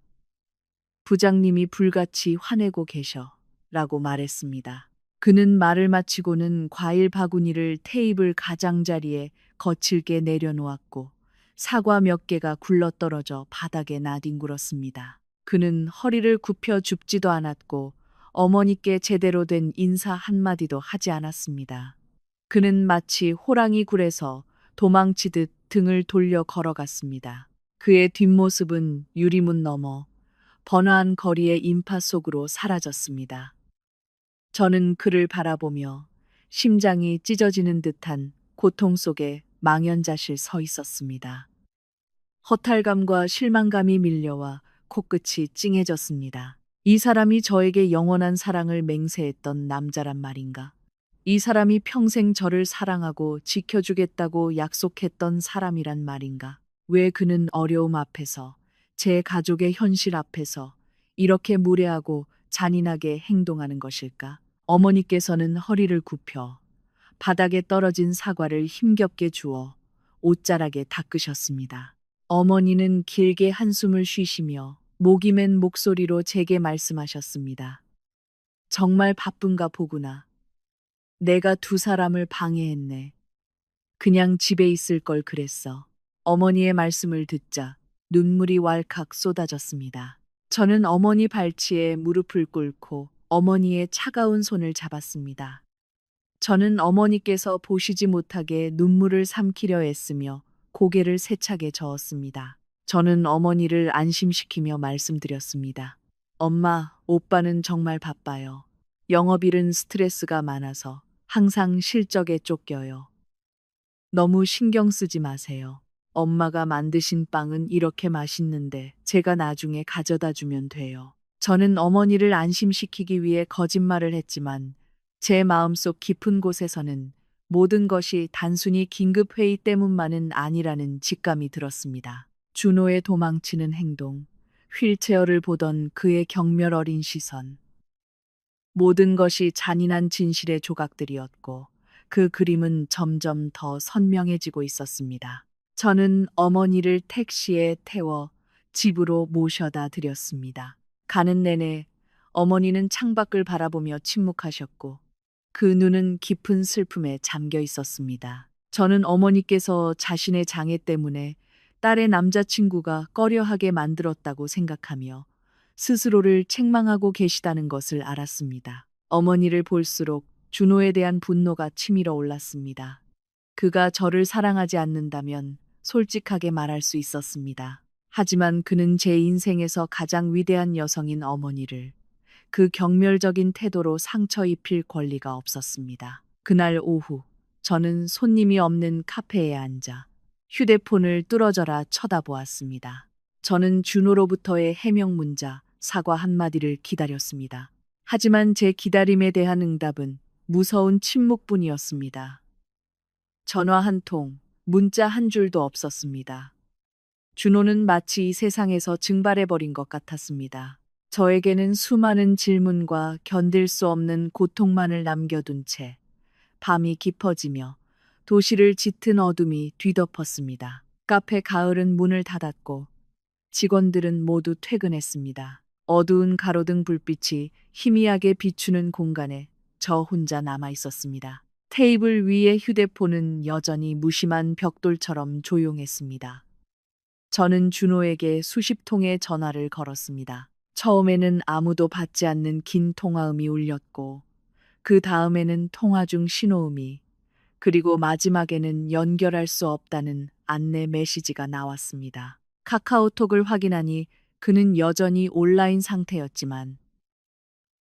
부장님이 불같이 화내고 계셔. 라고 말했습니다. 그는 말을 마치고는 과일 바구니를 테이블 가장자리에 거칠게 내려놓았고 사과 몇 개가 굴러떨어져 바닥에 나뒹굴었습니다. 그는 허리를 굽혀 줍지도 않았고 어머니께 제대로 된 인사 한마디도 하지 않았습니다. 그는 마치 호랑이 굴에서 도망치듯 등을 돌려 걸어갔습니다. 그의 뒷모습은 유리문 너머 번화한 거리의 인파 속으로 사라졌습니다. 저는 그를 바라보며 심장이 찢어지는 듯한 고통 속에 망연자실 서 있었습니다. 허탈감과 실망감이 밀려와 코끝이 찡해졌습니다. 이 사람이 저에게 영원한 사랑을 맹세했던 남자란 말인가? 이 사람이 평생 저를 사랑하고 지켜주겠다고 약속했던 사람이란 말인가? 왜 그는 어려움 앞에서, 제 가족의 현실 앞에서 이렇게 무례하고 잔인하게 행동하는 것일까? 어머니께서는 허리를 굽혀 바닥에 떨어진 사과를 힘겹게 주워 옷자락에 닦으셨습니다. 어머니는 길게 한숨을 쉬시며 목이 맨 목소리로 제게 말씀하셨습니다. 정말 바쁜가 보구나. 내가 두 사람을 방해했네. 그냥 집에 있을 걸 그랬어. 어머니의 말씀을 듣자 눈물이 왈칵 쏟아졌습니다. 저는 어머니 발치에 무릎을 꿇고 어머니의 차가운 손을 잡았습니다. 저는 어머니께서 보시지 못하게 눈물을 삼키려 애쓰며 고개를 세차게 저었습니다. 저는 어머니를 안심시키며 말씀드렸습니다. 엄마, 오빠는 정말 바빠요. 영업일은 스트레스가 많아서 항상 실적에 쫓겨요. 너무 신경 쓰지 마세요. 엄마가 만드신 빵은 이렇게 맛있는데 제가 나중에 가져다 주면 돼요. 저는 어머니를 안심시키기 위해 거짓말을 했지만 제 마음속 깊은 곳에서는 모든 것이 단순히 긴급회의 때문만은 아니라는 직감이 들었습니다. 준호의 도망치는 행동, 휠체어를 보던 그의 경멸 어린 시선. 모든 것이 잔인한 진실의 조각들이었고 그 그림은 점점 더 선명해지고 있었습니다. 저는 어머니를 택시에 태워 집으로 모셔다 드렸습니다. 가는 내내 어머니는 창밖을 바라보며 침묵하셨고 그 눈은 깊은 슬픔에 잠겨 있었습니다. 저는 어머니께서 자신의 장애 때문에 딸의 남자친구가 꺼려하게 만들었다고 생각하며 스스로를 책망하고 계시다는 것을 알았습니다. 어머니를 볼수록 준호에 대한 분노가 치밀어 올랐습니다. 그가 저를 사랑하지 않는다면 솔직하게 말할 수 있었습니다. 하지만 그는 제 인생에서 가장 위대한 여성인 어머니를 그 경멸적인 태도로 상처 입힐 권리가 없었습니다. 그날 오후, 저는 손님이 없는 카페에 앉아 휴대폰을 뚫어져라 쳐다보았습니다. 저는 준호로부터의 해명 문자, 사과 한마디를 기다렸습니다. 하지만 제 기다림에 대한 응답은 무서운 침묵뿐이었습니다. 전화 한 통, 문자 한 줄도 없었습니다. 준호는 마치 이 세상에서 증발해버린 것 같았습니다. 저에게는 수많은 질문과 견딜 수 없는 고통만을 남겨둔 채 밤이 깊어지며 도시를 짙은 어둠이 뒤덮었습니다. 카페 가을은 문을 닫았고 직원들은 모두 퇴근했습니다. 어두운 가로등 불빛이 희미하게 비추는 공간에 저 혼자 남아 있었습니다. 테이블 위의 휴대폰은 여전히 무심한 벽돌처럼 조용했습니다. 저는 준호에게 수십 통의 전화를 걸었습니다. 처음에는 아무도 받지 않는 긴 통화음이 울렸고, 그 다음에는 통화 중 신호음이, 그리고 마지막에는 연결할 수 없다는 안내 메시지가 나왔습니다. 카카오톡을 확인하니 그는 여전히 온라인 상태였지만,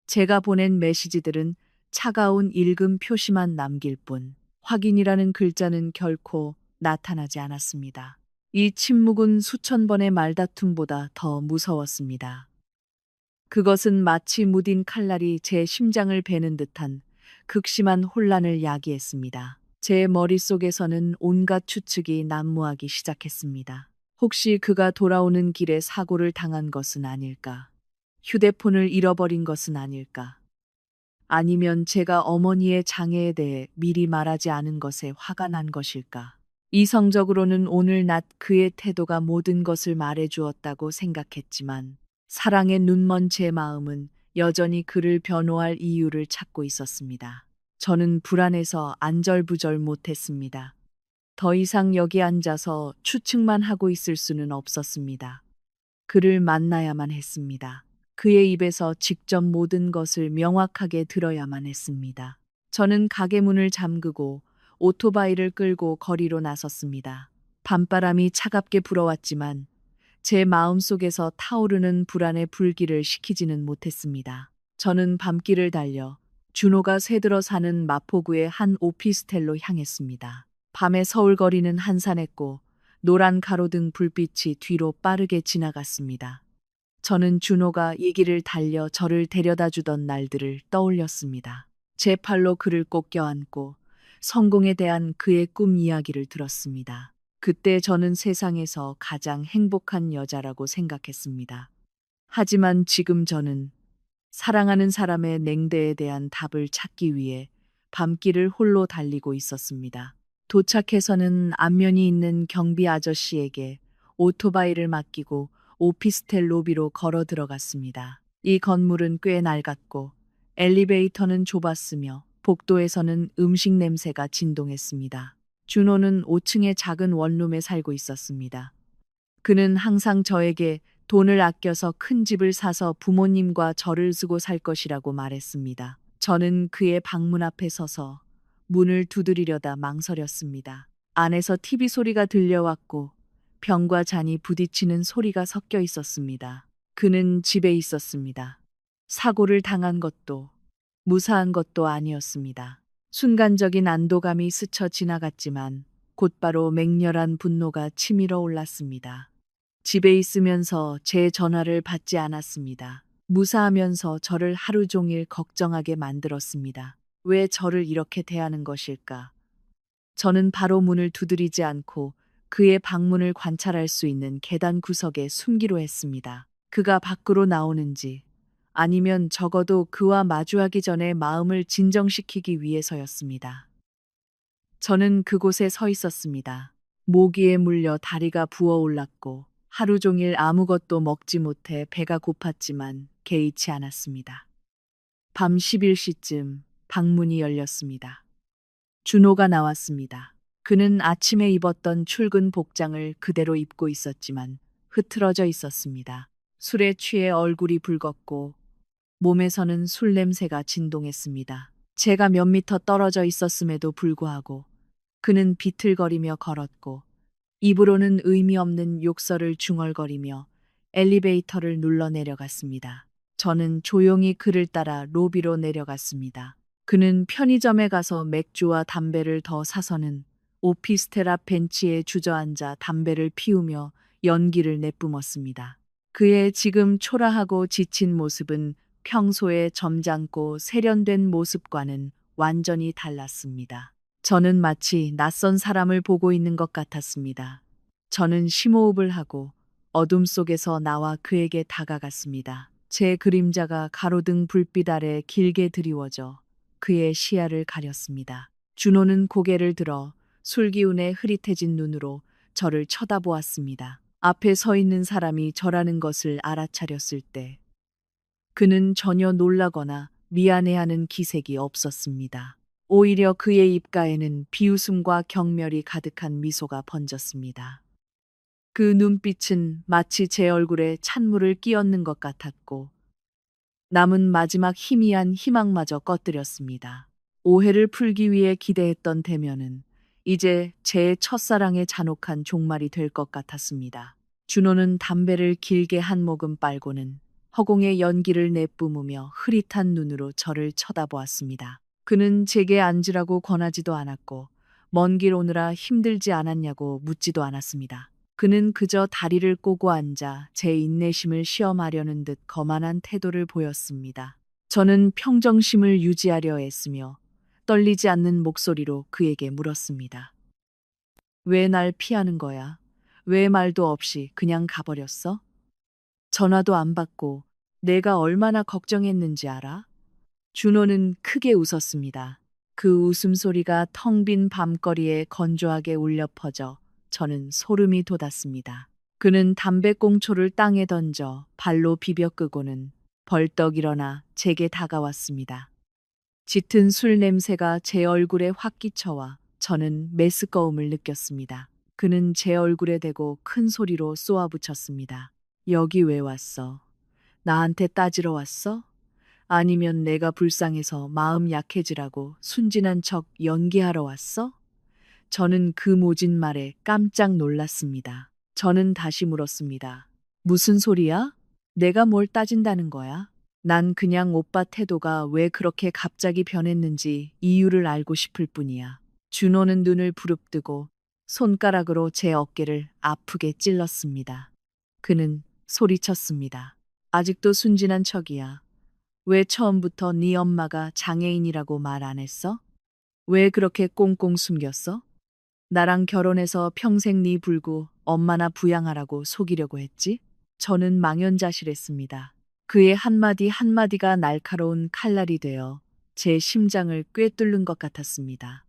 제가 보낸 메시지들은 차가운 읽음 표시만 남길 뿐, 확인이라는 글자는 결코 나타나지 않았습니다. 이 침묵은 수천 번의 말다툼보다 더 무서웠습니다. 그것은 마치 무딘 칼날이 제 심장을 베는 듯한 극심한 혼란을 야기했습니다. 제 머릿속에서는 온갖 추측이 난무하기 시작했습니다. 혹시 그가 돌아오는 길에 사고를 당한 것은 아닐까? 휴대폰을 잃어버린 것은 아닐까? 아니면 제가 어머니의 장애에 대해 미리 말하지 않은 것에 화가 난 것일까? 이성적으로는 오늘 낮 그의 태도가 모든 것을 말해주었다고 생각했지만 사랑에 눈먼 제 마음은 여전히 그를 변호할 이유를 찾고 있었습니다. 저는 불안해서 안절부절 못했습니다. 더 이상 여기 앉아서 추측만 하고 있을 수는 없었습니다. 그를 만나야만 했습니다. 그의 입에서 직접 모든 것을 명확하게 들어야만 했습니다. 저는 가게 문을 잠그고 오토바이를 끌고 거리로 나섰습니다. 밤바람이 차갑게 불어왔지만 제 마음속에서 타오르는 불안의 불길을 식히지는 못했습니다. 저는 밤길을 달려 준호가 새들어 사는 마포구의 한 오피스텔로 향했습니다. 밤의 서울 거리는 한산했고 노란 가로등 불빛이 뒤로 빠르게 지나갔습니다. 저는 준호가 이 길을 달려 저를 데려다 주던 날들을 떠올렸습니다. 제 팔로 그를 꼭 껴안고 성공에 대한 그의 꿈 이야기를 들었습니다. 그때 저는 세상에서 가장 행복한 여자라고 생각했습니다. 하지만 지금 저는 사랑하는 사람의 냉대에 대한 답을 찾기 위해 밤길을 홀로 달리고 있었습니다. 도착해서는 안면이 있는 경비 아저씨에게 오토바이를 맡기고 오피스텔 로비로 걸어 들어갔습니다. 이 건물은 꽤 낡았고 엘리베이터는 좁았으며 복도에서는 음식 냄새가 진동했습니다. 준호는 5층의 작은 원룸에 살고 있었습니다. 그는 항상 저에게 돈을 아껴서 큰 집을 사서 부모님과 저를 쓰고 살 것이라고 말했습니다. 저는 그의 방문 앞에 서서 문을 두드리려다 망설였습니다. 안에서 TV 소리가 들려왔고 병과 잔이 부딪히는 소리가 섞여 있었습니다. 그는 집에 있었습니다. 사고를 당한 것도 무사한 것도 아니었습니다. 순간적인 안도감이 스쳐 지나갔지만 곧바로 맹렬한 분노가 치밀어 올랐습니다. 집에 있으면서 제 전화를 받지 않았습니다. 무사하면서 저를 하루 종일 걱정하게 만들었습니다. 왜 저를 이렇게 대하는 것일까? 저는 바로 문을 두드리지 않고 그의 방문을 관찰할 수 있는 계단 구석에 숨기로 했습니다. 그가 밖으로 나오는지 아니면 적어도 그와 마주하기 전에 마음을 진정시키기 위해서였습니다. 저는 그곳에 서 있었습니다. 모기에 물려 다리가 부어올랐고 하루 종일 아무것도 먹지 못해 배가 고팠지만 개의치 않았습니다. 밤 11시쯤 방문이 열렸습니다. 준호가 나왔습니다. 그는 아침에 입었던 출근 복장을 그대로 입고 있었지만 흐트러져 있었습니다. 술에 취해 얼굴이 붉었고 몸에서는 술 냄새가 진동했습니다. 제가 몇 미터 떨어져 있었음에도 불구하고 그는 비틀거리며 걸었고 입으로는 의미 없는 욕설을 중얼거리며 엘리베이터를 눌러 내려갔습니다. 저는 조용히 그를 따라 로비로 내려갔습니다. 그는 편의점에 가서 맥주와 담배를 더 사서는 오피스텔 앞 벤치에 주저앉아 담배를 피우며 연기를 내뿜었습니다. 그의 지금 초라하고 지친 모습은 평소에 점잖고 세련된 모습과는 완전히 달랐습니다. 저는 마치 낯선 사람을 보고 있는 것 같았습니다. 저는 심호흡을 하고 어둠 속에서 나와 그에게 다가갔습니다. 제 그림자가 가로등 불빛 아래 길게 드리워져 그의 시야를 가렸습니다. 준호는 고개를 들어 술기운에 흐릿해진 눈으로 저를 쳐다보았습니다. 앞에 서 있는 사람이 저라는 것을 알아차렸을 때 그는 전혀 놀라거나 미안해하는 기색이 없었습니다. 오히려 그의 입가에는 비웃음과 경멸이 가득한 미소가 번졌습니다. 그 눈빛은 마치 제 얼굴에 찬물을 끼얹는 것 같았고 남은 마지막 희미한 희망마저 꺼뜨렸습니다. 오해를 풀기 위해 기대했던 대면은 이제 제 첫사랑의 잔혹한 종말이 될 것 같았습니다. 준호는 담배를 길게 한 모금 빨고는 허공에 연기를 내뿜으며 흐릿한 눈으로 저를 쳐다보았습니다. 그는 제게 앉으라고 권하지도 않았고 먼 길 오느라 힘들지 않았냐고 묻지도 않았습니다. 그는 그저 다리를 꼬고 앉아 제 인내심을 시험하려는 듯 거만한 태도를 보였습니다. 저는 평정심을 유지하려 했으며 떨리지 않는 목소리로 그에게 물었습니다. 왜 날 피하는 거야? 왜 말도 없이 그냥 가버렸어? 전화도 안 받고 내가 얼마나 걱정했는지 알아? 준호는 크게 웃었습니다. 그 웃음소리가 텅 빈 밤거리에 건조하게 울려 퍼져 저는 소름이 돋았습니다. 그는 담배꽁초를 땅에 던져 발로 비벼 끄고는 벌떡 일어나 제게 다가왔습니다. 짙은 술 냄새가 제 얼굴에 확 끼쳐와 저는 메스꺼움을 느꼈습니다. 그는 제 얼굴에 대고 큰 소리로 쏘아붙였습니다. 여기 왜 왔어? 나한테 따지러 왔어? 아니면 내가 불쌍해서 마음 약해지라고 순진한 척 연기하러 왔어? 저는 그 모진 말에 깜짝 놀랐습니다. 저는 다시 물었습니다. 무슨 소리야? 내가 뭘 따진다는 거야? 난 그냥 오빠 태도가 왜 그렇게 갑자기 변했는지 이유를 알고 싶을 뿐이야. 준호는 눈을 부릅뜨고 손가락으로 제 어깨를 아프게 찔렀습니다. 그는 소리쳤습니다. 아직도 순진한 척이야. 왜 처음부터 네 엄마가 장애인이라고 말 안 했어? 왜 그렇게 꽁꽁 숨겼어? 나랑 결혼해서 평생 네 불구 엄마나 부양하라고 속이려고 했지? 저는 망연자실했습니다. 그의 한마디 한마디가 날카로운 칼날이 되어 제 심장을 꿰뚫는 것 같았습니다.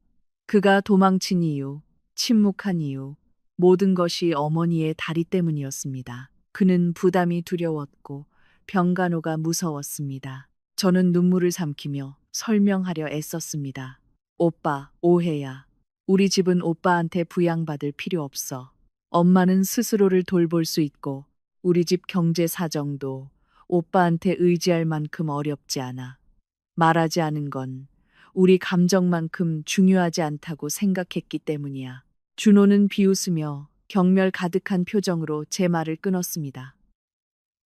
그가 도망친 이유, 침묵한 이유, 모든 것이 어머니의 다리 때문이었습니다. 그는 부담이 두려웠고 병간호가 무서웠습니다. 저는 눈물을 삼키며 설명하려 애썼습니다. 오빠, 오해야. 우리 집은 오빠한테 부양받을 필요 없어. 엄마는 스스로를 돌볼 수 있고 우리 집 경제 사정도 오빠한테 의지할 만큼 어렵지 않아. 말하지 않은 건 우리 감정만큼 중요하지 않다고 생각했기 때문이야. 준호는 비웃으며 경멸 가득한 표정으로 제 말을 끊었습니다.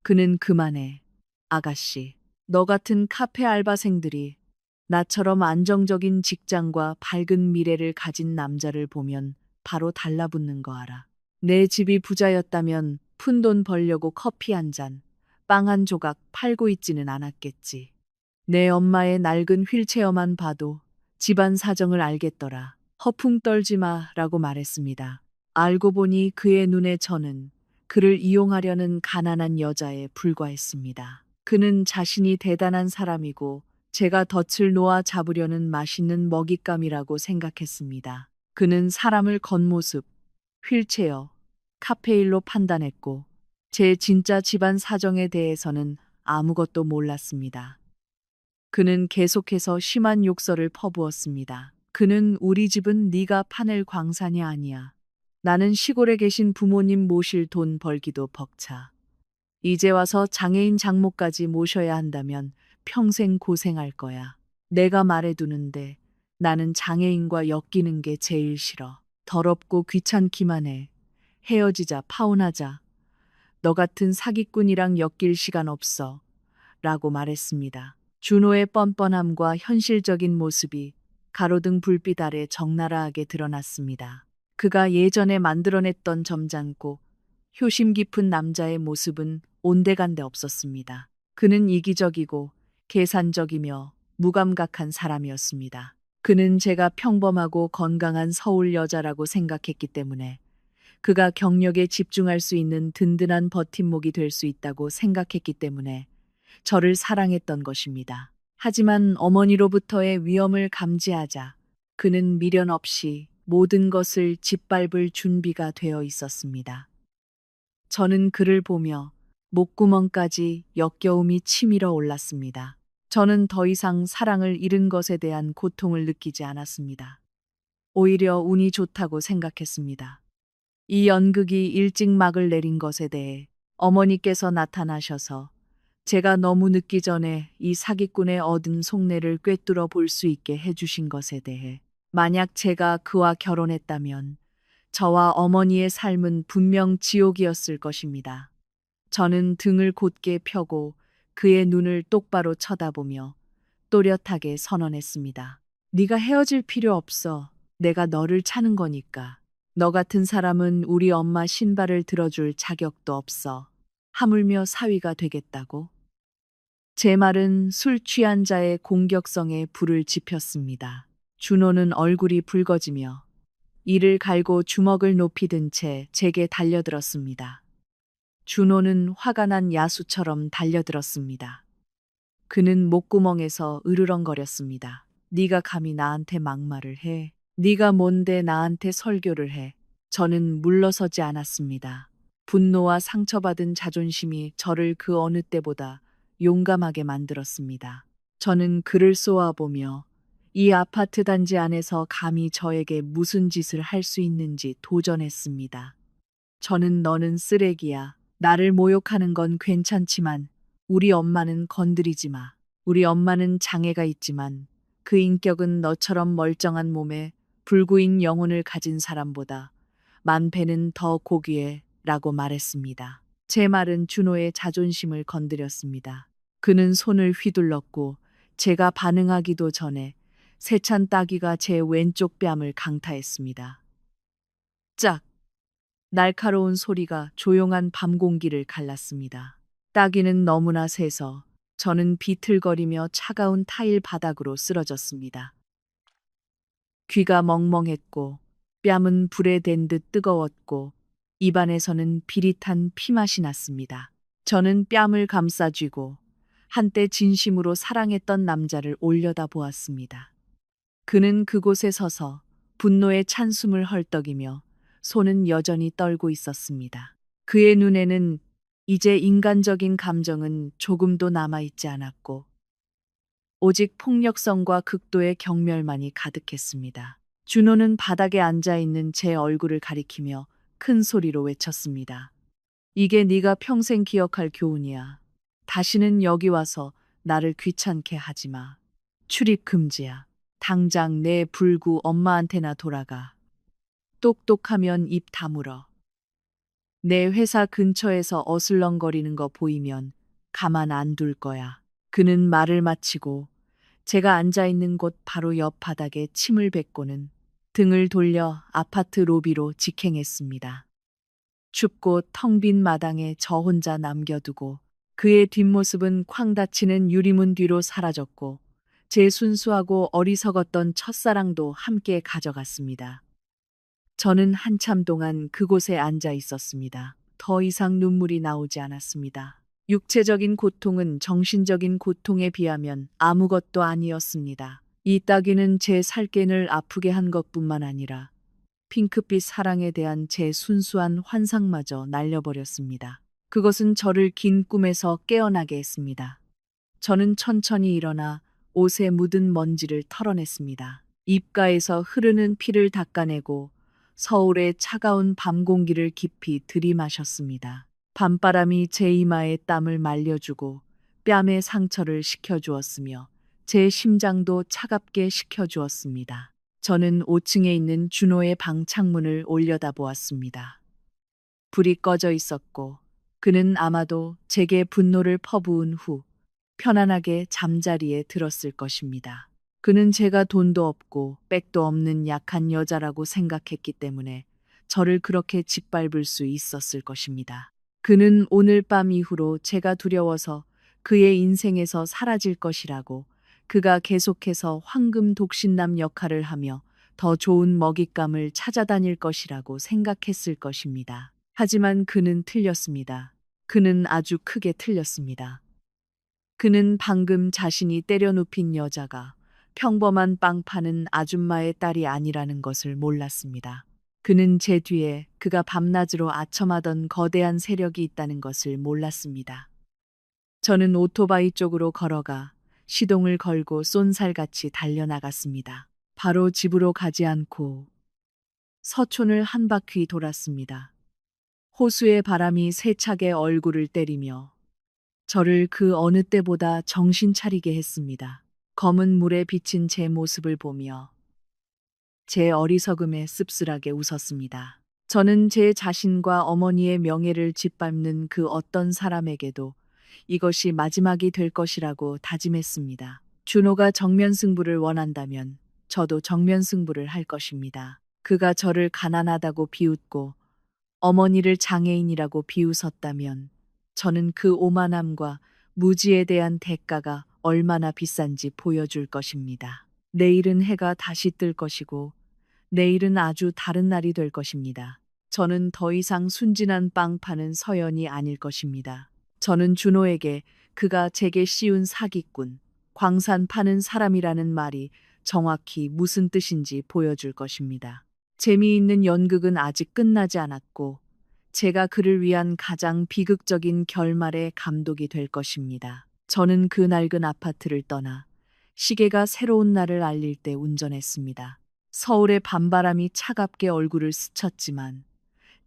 그는 그만해. 아가씨, 너 같은 카페 알바생들이 나처럼 안정적인 직장과 밝은 미래를 가진 남자를 보면 바로 달라붙는 거 알아. 내 집이 부자였다면 푼돈 벌려고 커피 한 잔, 빵 한 조각 팔고 있지는 않았겠지. 내 엄마의 낡은 휠체어만 봐도 집안 사정을 알겠더라. 허풍 떨지 마라고 말했습니다. 알고 보니 그의 눈에 저는 그를 이용하려는 가난한 여자에 불과했습니다. 그는 자신이 대단한 사람이고 제가 덫을 놓아 잡으려는 맛있는 먹잇감이라고 생각했습니다. 그는 사람을 겉모습, 휠체어, 카페일로 판단했고 제 진짜 집안 사정에 대해서는 아무것도 몰랐습니다. 그는 계속해서 심한 욕설을 퍼부었습니다. 그는 우리 집은 네가 파낼 광산이 아니야. 나는 시골에 계신 부모님 모실 돈 벌기도 벅차. 이제 와서 장애인 장모까지 모셔야 한다면 평생 고생할 거야. 내가 말해두는데 나는 장애인과 엮이는 게 제일 싫어. 더럽고 귀찮기만 해. 헤어지자, 파혼하자. 너 같은 사기꾼이랑 엮일 시간 없어. 라고 말했습니다. 준호의 뻔뻔함과 현실적인 모습이 가로등 불빛 아래 적나라하게 드러났습니다. 그가 예전에 만들어냈던 점잖고 효심 깊은 남자의 모습은 온데간데 없었습니다. 그는 이기적이고 계산적이며 무감각한 사람이었습니다. 그는 제가 평범하고 건강한 서울 여자라고 생각했기 때문에 그가 경력에 집중할 수 있는 든든한 버팀목이 될 수 있다고 생각했기 때문에 저를 사랑했던 것입니다. 하지만 어머니로부터의 위험을 감지하자 그는 미련 없이 모든 것을 짓밟을 준비가 되어 있었습니다. 저는 그를 보며 목구멍까지 역겨움이 치밀어 올랐습니다. 저는 더 이상 사랑을 잃은 것에 대한 고통을 느끼지 않았습니다. 오히려 운이 좋다고 생각했습니다. 이 연극이 일찍 막을 내린 것에 대해 어머니께서 나타나셔서 제가 너무 늦기 전에 이 사기꾼의 얻은 속내를 꿰뚫어 볼 수 있게 해주신 것에 대해 만약 제가 그와 결혼했다면 저와 어머니의 삶은 분명 지옥이었을 것입니다. 저는 등을 곧게 펴고 그의 눈을 똑바로 쳐다보며 또렷하게 선언했습니다. 네가 헤어질 필요 없어. 내가 너를 차는 거니까. 너 같은 사람은 우리 엄마 신발을 들어줄 자격도 없어. 하물며 사위가 되겠다고? 제 말은 술 취한 자의 공격성에 불을 지폈습니다. 준호는 얼굴이 붉어지며 이를 갈고 주먹을 높이 든 채 제게 달려들었습니다. 준호는 화가 난 야수처럼 달려들었습니다. 그는 목구멍에서 으르렁거렸습니다. 네가 감히 나한테 막말을 해. 네가 뭔데 나한테 설교를 해. 저는 물러서지 않았습니다. 분노와 상처받은 자존심이 저를 그 어느 때보다 용감하게 만들었습니다. 저는 그를 쏘아보며 이 아파트 단지 안에서 감히 저에게 무슨 짓을 할 수 있는지 도전했습니다. 저는 너는 쓰레기야. 나를 모욕하는 건 괜찮지만 우리 엄마는 건드리지 마. 우리 엄마는 장애가 있지만 그 인격은 너처럼 멀쩡한 몸에 불구인 영혼을 가진 사람보다 만 배는 더 고귀해 라고 말했습니다. 제 말은 준호의 자존심을 건드렸습니다. 그는 손을 휘둘렀고 제가 반응하기도 전에 세찬 따귀가 제 왼쪽 뺨을 강타했습니다. 짝! 날카로운 소리가 조용한 밤 공기를 갈랐습니다. 따귀는 너무나 세서 저는 비틀거리며 차가운 타일 바닥으로 쓰러졌습니다. 귀가 멍멍했고 뺨은 불에 댄 듯 뜨거웠고 입안에서는 비릿한 피맛이 났습니다. 저는 뺨을 감싸 쥐고 한때 진심으로 사랑했던 남자를 올려다 보았습니다. 그는 그곳에 서서 분노의 찬숨을 헐떡이며 손은 여전히 떨고 있었습니다. 그의 눈에는 이제 인간적인 감정은 조금도 남아있지 않았고 오직 폭력성과 극도의 경멸만이 가득했습니다. 준호는 바닥에 앉아 있는 제 얼굴을 가리키며 큰 소리로 외쳤습니다. 이게 네가 평생 기억할 교훈이야. 다시는 여기 와서 나를 귀찮게 하지 마. 출입 금지야. 당장 내 불구 엄마한테나 돌아가. 똑똑하면 입 다물어. 내 회사 근처에서 어슬렁거리는 거 보이면 가만 안 둘 거야. 그는 말을 마치고 제가 앉아 있는 곳 바로 옆 바닥에 침을 뱉고는 등을 돌려 아파트 로비로 직행했습니다. 춥고 텅 빈 마당에 저 혼자 남겨두고 그의 뒷모습은 쾅 닫히는 유리문 뒤로 사라졌고 제 순수하고 어리석었던 첫사랑도 함께 가져갔습니다. 저는 한참 동안 그곳에 앉아 있었습니다. 더 이상 눈물이 나오지 않았습니다. 육체적인 고통은 정신적인 고통에 비하면 아무것도 아니었습니다. 이 따귀는 제 살갗을 아프게 한 것뿐만 아니라 핑크빛 사랑에 대한 제 순수한 환상마저 날려버렸습니다. 그것은 저를 긴 꿈에서 깨어나게 했습니다. 저는 천천히 일어나 옷에 묻은 먼지를 털어냈습니다. 입가에서 흐르는 피를 닦아내고 서울의 차가운 밤 공기를 깊이 들이마셨습니다. 밤바람이 제 이마에 땀을 말려주고 뺨에 상처를 식혀주었으며 제 심장도 차갑게 식혀주었습니다. 저는 5층에 있는 준호의 방 창문을 올려다보았습니다. 불이 꺼져 있었고 그는 아마도 제게 분노를 퍼부은 후 편안하게 잠자리에 들었을 것입니다. 그는 제가 돈도 없고 백도 없는 약한 여자라고 생각했기 때문에 저를 그렇게 짓밟을 수 있었을 것입니다. 그는 오늘 밤 이후로 제가 두려워서 그의 인생에서 사라질 것이라고 그가 계속해서 황금 독신남 역할을 하며 더 좋은 먹잇감을 찾아다닐 것이라고 생각했을 것입니다. 하지만 그는 틀렸습니다. 그는 아주 크게 틀렸습니다. 그는 방금 자신이 때려눕힌 여자가 평범한 빵 파는 아줌마의 딸이 아니라는 것을 몰랐습니다. 그는 제 뒤에 그가 밤낮으로 아첨하던 거대한 세력이 있다는 것을 몰랐습니다. 저는 오토바이 쪽으로 걸어가 시동을 걸고 쏜살같이 달려나갔습니다. 바로 집으로 가지 않고 서촌을 한 바퀴 돌았습니다. 호수의 바람이 세차게 얼굴을 때리며 저를 그 어느 때보다 정신 차리게 했습니다. 검은 물에 비친 제 모습을 보며 제 어리석음에 씁쓸하게 웃었습니다. 저는 제 자신과 어머니의 명예를 짓밟는 그 어떤 사람에게도 이것이 마지막이 될 것이라고 다짐했습니다. 준호가 정면 승부를 원한다면 저도 정면 승부를 할 것입니다. 그가 저를 가난하다고 비웃고 어머니를 장애인이라고 비웃었다면 저는 그 오만함과 무지에 대한 대가가 얼마나 비싼지 보여줄 것입니다. 내일은 해가 다시 뜰 것이고 내일은 아주 다른 날이 될 것입니다. 저는 더 이상 순진한 빵 파는 서연이 아닐 것입니다. 저는 준호에게 그가 제게 씌운 사기꾼, 광산 파는 사람이라는 말이 정확히 무슨 뜻인지 보여줄 것입니다. 재미있는 연극은 아직 끝나지 않았고 제가 그를 위한 가장 비극적인 결말의 감독이 될 것입니다. 저는 그 낡은 아파트를 떠나 시계가 새로운 날을 알릴 때 운전했습니다. 서울의 밤바람이 차갑게 얼굴을 스쳤지만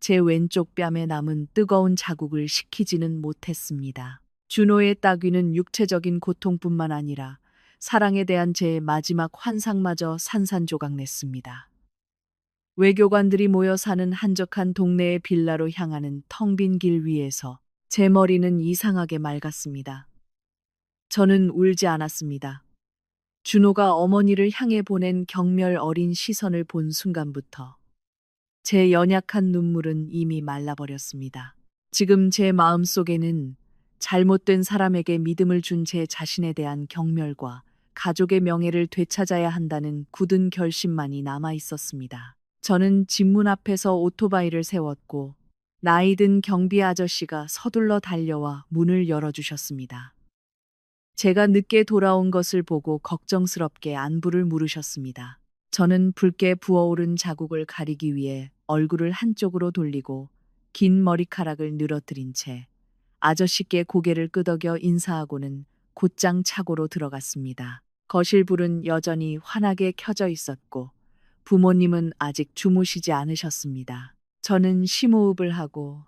제 왼쪽 뺨에 남은 뜨거운 자국을 식히지는 못했습니다. 준호의 따귀는 육체적인 고통뿐만 아니라 사랑에 대한 제 마지막 환상마저 산산조각냈습니다. 외교관들이 모여 사는 한적한 동네의 빌라로 향하는 텅 빈 길 위에서 제 머리는 이상하게 맑았습니다. 저는 울지 않았습니다. 준호가 어머니를 향해 보낸 경멸 어린 시선을 본 순간부터 제 연약한 눈물은 이미 말라버렸습니다. 지금 제 마음속에는 잘못된 사람에게 믿음을 준 제 자신에 대한 경멸과 가족의 명예를 되찾아야 한다는 굳은 결심만이 남아 있었습니다. 저는 집 문 앞에서 오토바이를 세웠고 나이든 경비 아저씨가 서둘러 달려와 문을 열어주셨습니다. 제가 늦게 돌아온 것을 보고 걱정스럽게 안부를 물으셨습니다. 저는 붉게 부어오른 자국을 가리기 위해 얼굴을 한쪽으로 돌리고 긴 머리카락을 늘어뜨린 채 아저씨께 고개를 끄덕여 인사하고는 곧장 차고로 들어갔습니다. 거실 불은 여전히 환하게 켜져 있었고 부모님은 아직 주무시지 않으셨습니다. 저는 심호흡을 하고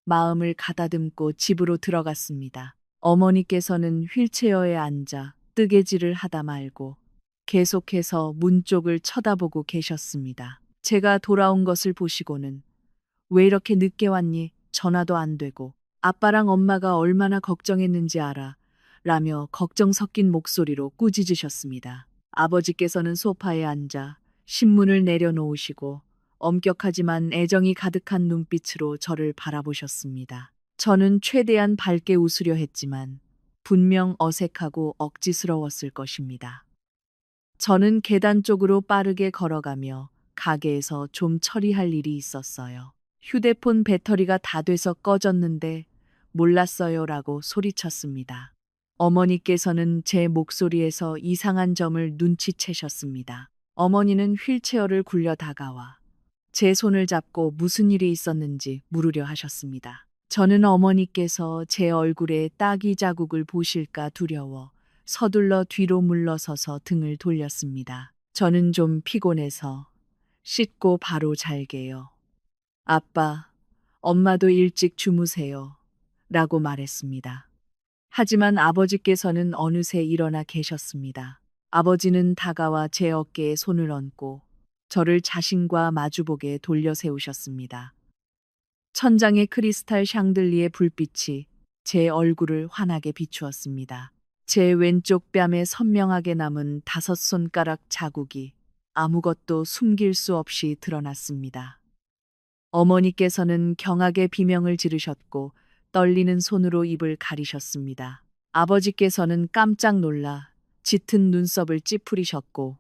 마음을 가다듬고 집으로 들어갔습니다. 어머니께서는 휠체어에 앉아 뜨개질을 하다 말고 계속해서 문 쪽을 쳐다보고 계셨습니다. 제가 돌아온 것을 보시고는 왜 이렇게 늦게 왔니? 전화도 안 되고 아빠랑 엄마가 얼마나 걱정했는지 알아? 라며 걱정 섞인 목소리로 꾸짖으셨습니다. 아버지께서는 소파에 앉아 신문을 내려놓으시고 엄격하지만 애정이 가득한 눈빛으로 저를 바라보셨습니다. 저는 최대한 밝게 웃으려 했지만 분명 어색하고 억지스러웠을 것입니다. 저는 계단 쪽으로 빠르게 걸어가며 가게에서 좀 처리할 일이 있었어요. 휴대폰 배터리가 다 돼서 꺼졌는데 몰랐어요 라고 소리쳤습니다. 어머니께서는 제 목소리에서 이상한 점을 눈치채셨습니다. 어머니는 휠체어를 굴려 다가와 제 손을 잡고 무슨 일이 있었는지 물으려 하셨습니다. 저는 어머니께서 제 얼굴에 따기 자국을 보실까 두려워 서둘러 뒤로 물러서서 등을 돌렸습니다. 저는 좀 피곤해서 씻고 바로 잘게요. 아빠, 엄마도 일찍 주무세요. 라고 말했습니다. 하지만 아버지께서는 어느새 일어나 계셨습니다. 아버지는 다가와 제 어깨에 손을 얹고 저를 자신과 마주보게 돌려 세우셨습니다. 천장의 크리스탈 샹들리의 불빛이 제 얼굴을 환하게 비추었습니다. 제 왼쪽 뺨에 선명하게 남은 5손가락 자국이 아무것도 숨길 수 없이 드러났습니다. 어머니께서는 경하게 비명을 지르셨고 떨리는 손으로 입을 가리셨습니다. 아버지께서는 깜짝 놀라 짙은 눈썹을 찌푸리셨고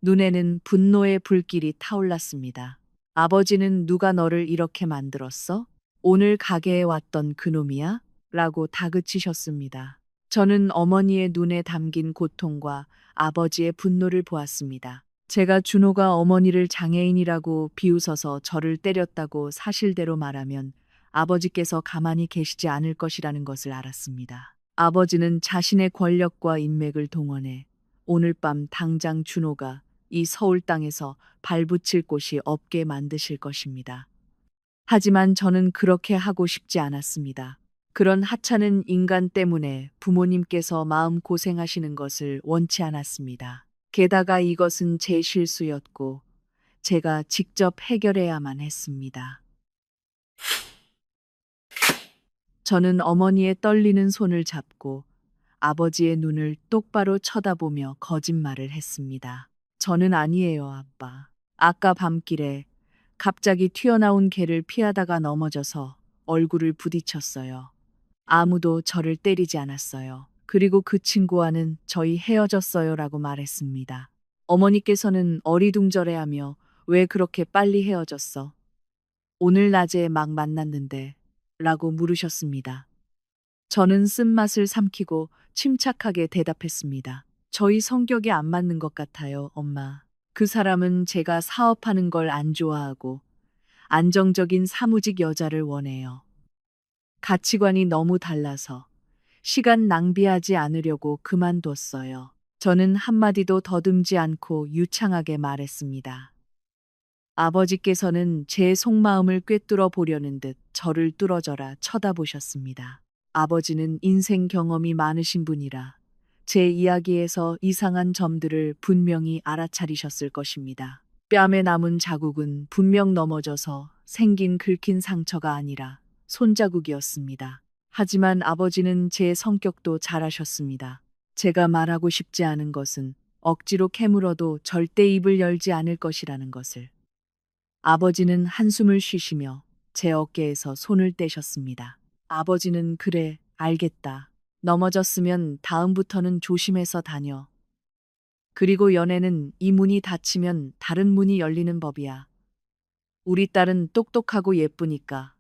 눈에는 분노의 불길이 타올랐습니다. 아버지는 누가 너를 이렇게 만들었어? 오늘 가게에 왔던 그놈이야? 라고 다그치셨습니다. 저는 어머니의 눈에 담긴 고통과 아버지의 분노를 보았습니다. 제가 준호가 어머니를 장애인이라고 비웃어서 저를 때렸다고 사실대로 말하면 아버지께서 가만히 계시지 않을 것이라는 것을 알았습니다. 아버지는 자신의 권력과 인맥을 동원해 오늘 밤 당장 준호가 이 서울 땅에서 발붙일 곳이 없게 만드실 것입니다. 하지만 저는 그렇게 하고 싶지 않았습니다. 그런 하찮은 인간 때문에 부모님께서 마음 고생하시는 것을 원치 않았습니다. 게다가 이것은 제 실수였고 제가 직접 해결해야만 했습니다. 저는 어머니의 떨리는 손을 잡고 아버지의 눈을 똑바로 쳐다보며 거짓말을 했습니다. 저는 아니에요, 아빠. 아까 밤길에 갑자기 튀어나온 개를 피하다가 넘어져서 얼굴을 부딪혔어요. 아무도 저를 때리지 않았어요. 그리고 그 친구와는 저희 헤어졌어요 라고 말했습니다. 어머니께서는 어리둥절해하며 왜 그렇게 빨리 헤어졌어? 오늘 낮에 막 만났는데 라고 물으셨습니다. 저는 쓴맛을 삼키고 침착하게 대답했습니다. 저희 성격이 안 맞는 것 같아요, 엄마. 그 사람은 제가 사업하는 걸 안 좋아하고 안정적인 사무직 여자를 원해요. 가치관이 너무 달라서 시간 낭비하지 않으려고 그만뒀어요. 저는 한마디도 더듬지 않고 유창하게 말했습니다. 아버지께서는 제 속마음을 꿰뚫어 보려는 듯 저를 뚫어져라 쳐다보셨습니다. 아버지는 인생 경험이 많으신 분이라 제 이야기에서 이상한 점들을 분명히 알아차리셨을 것입니다. 뺨에 남은 자국은 분명 넘어져서 생긴 긁힌 상처가 아니라 손자국이었습니다. 하지만 아버지는 제 성격도 잘 아셨습니다. 제가 말하고 싶지 않은 것은 억지로 캐물어도 절대 입을 열지 않을 것이라는 것을. 아버지는 한숨을 쉬시며 제 어깨에서 손을 떼셨습니다. 아버지는 그래, 알겠다. 넘어졌으면 다음부터는 조심해서 다녀. 그리고 연애는 이 문이 닫히면 다른 문이 열리는 법이야. 우리 딸은 똑똑하고 예쁘니까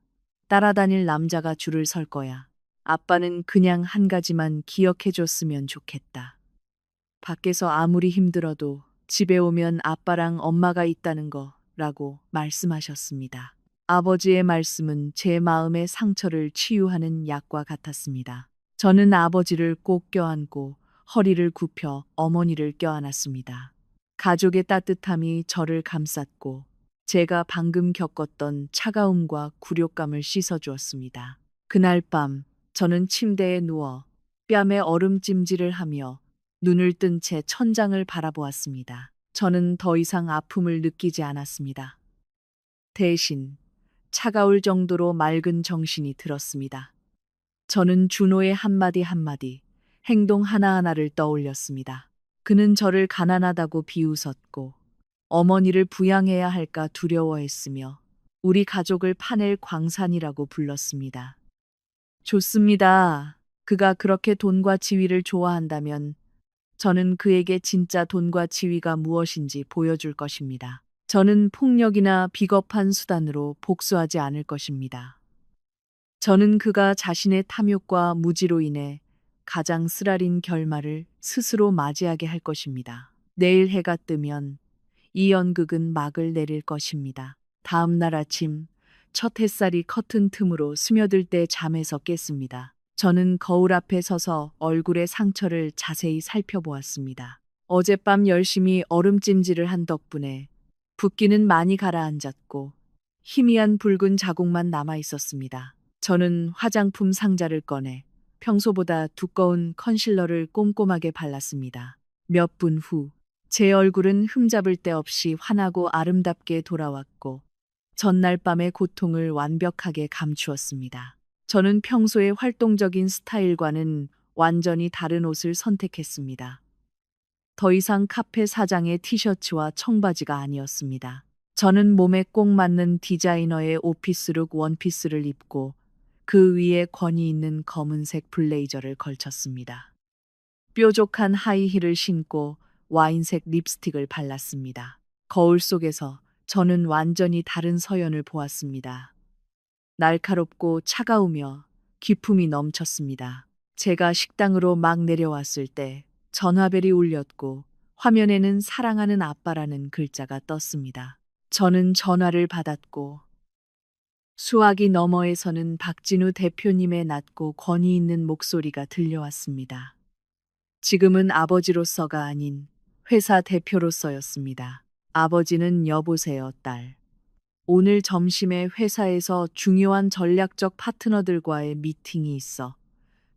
따라다닐 남자가 줄을 설 거야. 아빠는 그냥 한 가지만 기억해 줬으면 좋겠다. 밖에서 아무리 힘들어도 집에 오면 아빠랑 엄마가 있다는 거라고 말씀하셨습니다. 아버지의 말씀은 제 마음의 상처를 치유하는 약과 같았습니다. 저는 아버지를 꼭 껴안고 허리를 굽혀 어머니를 껴안았습니다. 가족의 따뜻함이 저를 감쌌고 제가 방금 겪었던 차가움과 굴욕감을 씻어주었습니다. 그날 밤 저는 침대에 누워 뺨에 얼음찜질을 하며 눈을 뜬 채 천장을 바라보았습니다. 저는 더 이상 아픔을 느끼지 않았습니다. 대신 차가울 정도로 맑은 정신이 들었습니다. 저는 준호의 한마디 한마디, 행동 하나하나를 떠올렸습니다. 그는 저를 가난하다고 비웃었고, 어머니를 부양해야 할까 두려워했으며, 우리 가족을 파낼 광산이라고 불렀습니다. 좋습니다. 그가 그렇게 돈과 지위를 좋아한다면, 저는 그에게 진짜 돈과 지위가 무엇인지 보여줄 것입니다. 저는 폭력이나 비겁한 수단으로 복수하지 않을 것입니다. 저는 그가 자신의 탐욕과 무지로 인해 가장 쓰라린 결말을 스스로 맞이하게 할 것입니다. 내일 해가 뜨면 이 연극은 막을 내릴 것입니다. 다음 날 아침 첫 햇살이 커튼 틈으로 스며들 때 잠에서 깼습니다. 저는 거울 앞에 서서 얼굴의 상처를 자세히 살펴보았습니다. 어젯밤 열심히 얼음찜질을 한 덕분에 붓기는 많이 가라앉았고 희미한 붉은 자국만 남아 있었습니다. 저는 화장품 상자를 꺼내 평소보다 두꺼운 컨실러를 꼼꼼하게 발랐습니다. 몇 분 후, 제 얼굴은 흠잡을 데 없이 환하고 아름답게 돌아왔고, 전날 밤의 고통을 완벽하게 감추었습니다. 저는 평소의 활동적인 스타일과는 완전히 다른 옷을 선택했습니다. 더 이상 카페 사장의 티셔츠와 청바지가 아니었습니다. 저는 몸에 꼭 맞는 디자이너의 오피스룩 원피스를 입고 그 위에 권위 있는 검은색 블레이저를 걸쳤습니다. 뾰족한 하이힐을 신고 와인색 립스틱을 발랐습니다. 거울 속에서 저는 완전히 다른 서연을 보았습니다. 날카롭고 차가우며 기품이 넘쳤습니다. 제가 식당으로 막 내려왔을 때 전화벨이 울렸고 화면에는 사랑하는 아빠라는 글자가 떴습니다. 저는 전화를 받았고 수화기 너머에서는 박진우 대표님의 낮고 권위 있는 목소리가 들려왔습니다. 지금은 아버지로서가 아닌 회사 대표로서였습니다. 아버지는 여보세요, 딸. 오늘 점심에 회사에서 중요한 전략적 파트너들과의 미팅이 있어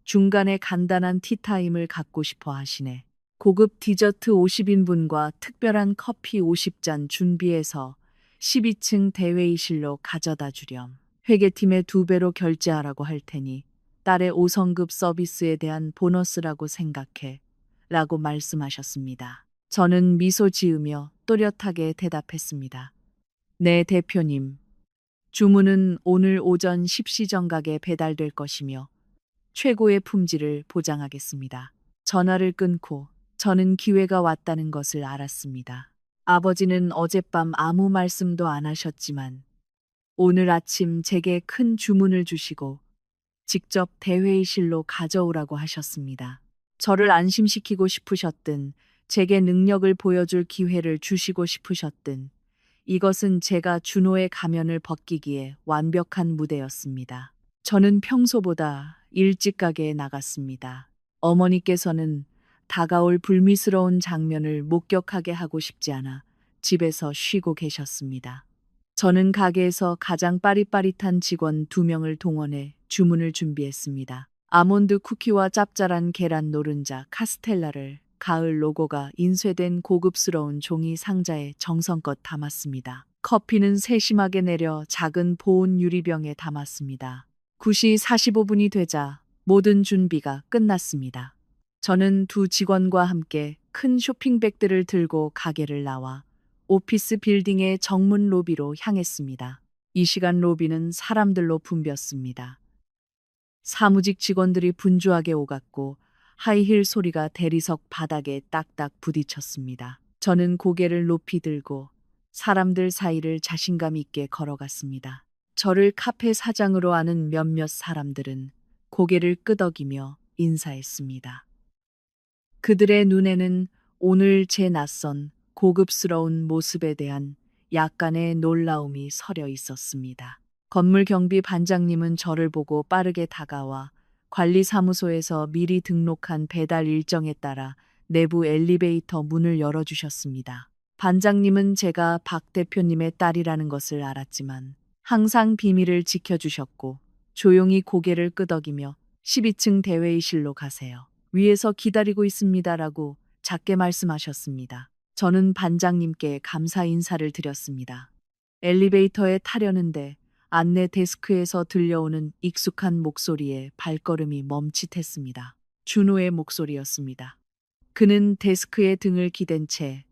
중간에 간단한 티타임을 갖고 싶어 하시네. 고급 디저트 50인분과 특별한 커피 50잔 준비해서 12층 대회의실로 가져다 주렴. 회계팀의 2배로 결제하라고 할 테니 딸의 5성급 서비스에 대한 보너스라고 생각해. 라고 말씀하셨습니다. 저는 미소 지으며 또렷하게 대답했습니다. 네, 대표님. 주문은 오늘 오전 10시 정각에 배달될 것이며 최고의 품질을 보장하겠습니다. 전화를 끊고 저는 기회가 왔다는 것을 알았습니다. 아버지는 어젯밤 아무 말씀도 안 하셨지만 오늘 아침 제게 큰 주문을 주시고 직접 대회의실로 가져오라고 하셨습니다. 저를 안심시키고 싶으셨든 제게 능력을 보여줄 기회를 주시고 싶으셨든 이것은 제가 준호의 가면을 벗기기에 완벽한 무대였습니다. 저는 평소보다 일찍 가게에 나갔습니다. 어머니께서는 다가올 불미스러운 장면을 목격하게 하고 싶지 않아 집에서 쉬고 계셨습니다. 저는 가게에서 가장 빠릿빠릿한 직원 2명을 동원해 주문을 준비했습니다. 아몬드 쿠키와 짭짤한 계란 노른자 카스텔라를 가을 로고가 인쇄된 고급스러운 종이 상자에 정성껏 담았습니다. 커피는 세심하게 내려 작은 보온 유리병에 담았습니다. 9시 45분이 되자 모든 준비가 끝났습니다. 저는 2 직원과 함께 큰 쇼핑백들을 들고 가게를 나와 오피스 빌딩의 정문 로비로 향했습니다. 이 시간 로비는 사람들로 붐볐습니다. 사무직 직원들이 분주하게 오갔고 하이힐 소리가 대리석 바닥에 딱딱 부딪혔습니다. 저는 고개를 높이 들고 사람들 사이를 자신감 있게 걸어갔습니다. 저를 카페 사장으로 아는 몇몇 사람들은 고개를 끄덕이며 인사했습니다. 그들의 눈에는 오늘 제 낯선 고급스러운 모습에 대한 약간의 놀라움이 서려 있었습니다. 건물 경비 반장님은 저를 보고 빠르게 다가와 관리사무소에서 미리 등록한 배달 일정에 따라 내부 엘리베이터 문을 열어주셨습니다. 반장님은 제가 박 대표님의 딸이라는 것을 알았지만 항상 비밀을 지켜주셨고 조용히 고개를 끄덕이며 12층 대회의실로 가세요. 위에서 기다리고 있습니다라고 작게 말씀하셨습니다. 저는 반장님께 감사 인사를 드렸습니다. 엘리베이터에 타려는데 안내 데스크에서 들려오는 익숙한 목소리에 발걸음이 멈칫했습니다. 준호의 목소리였습니다. 그는 데스크에 등을 기댄 채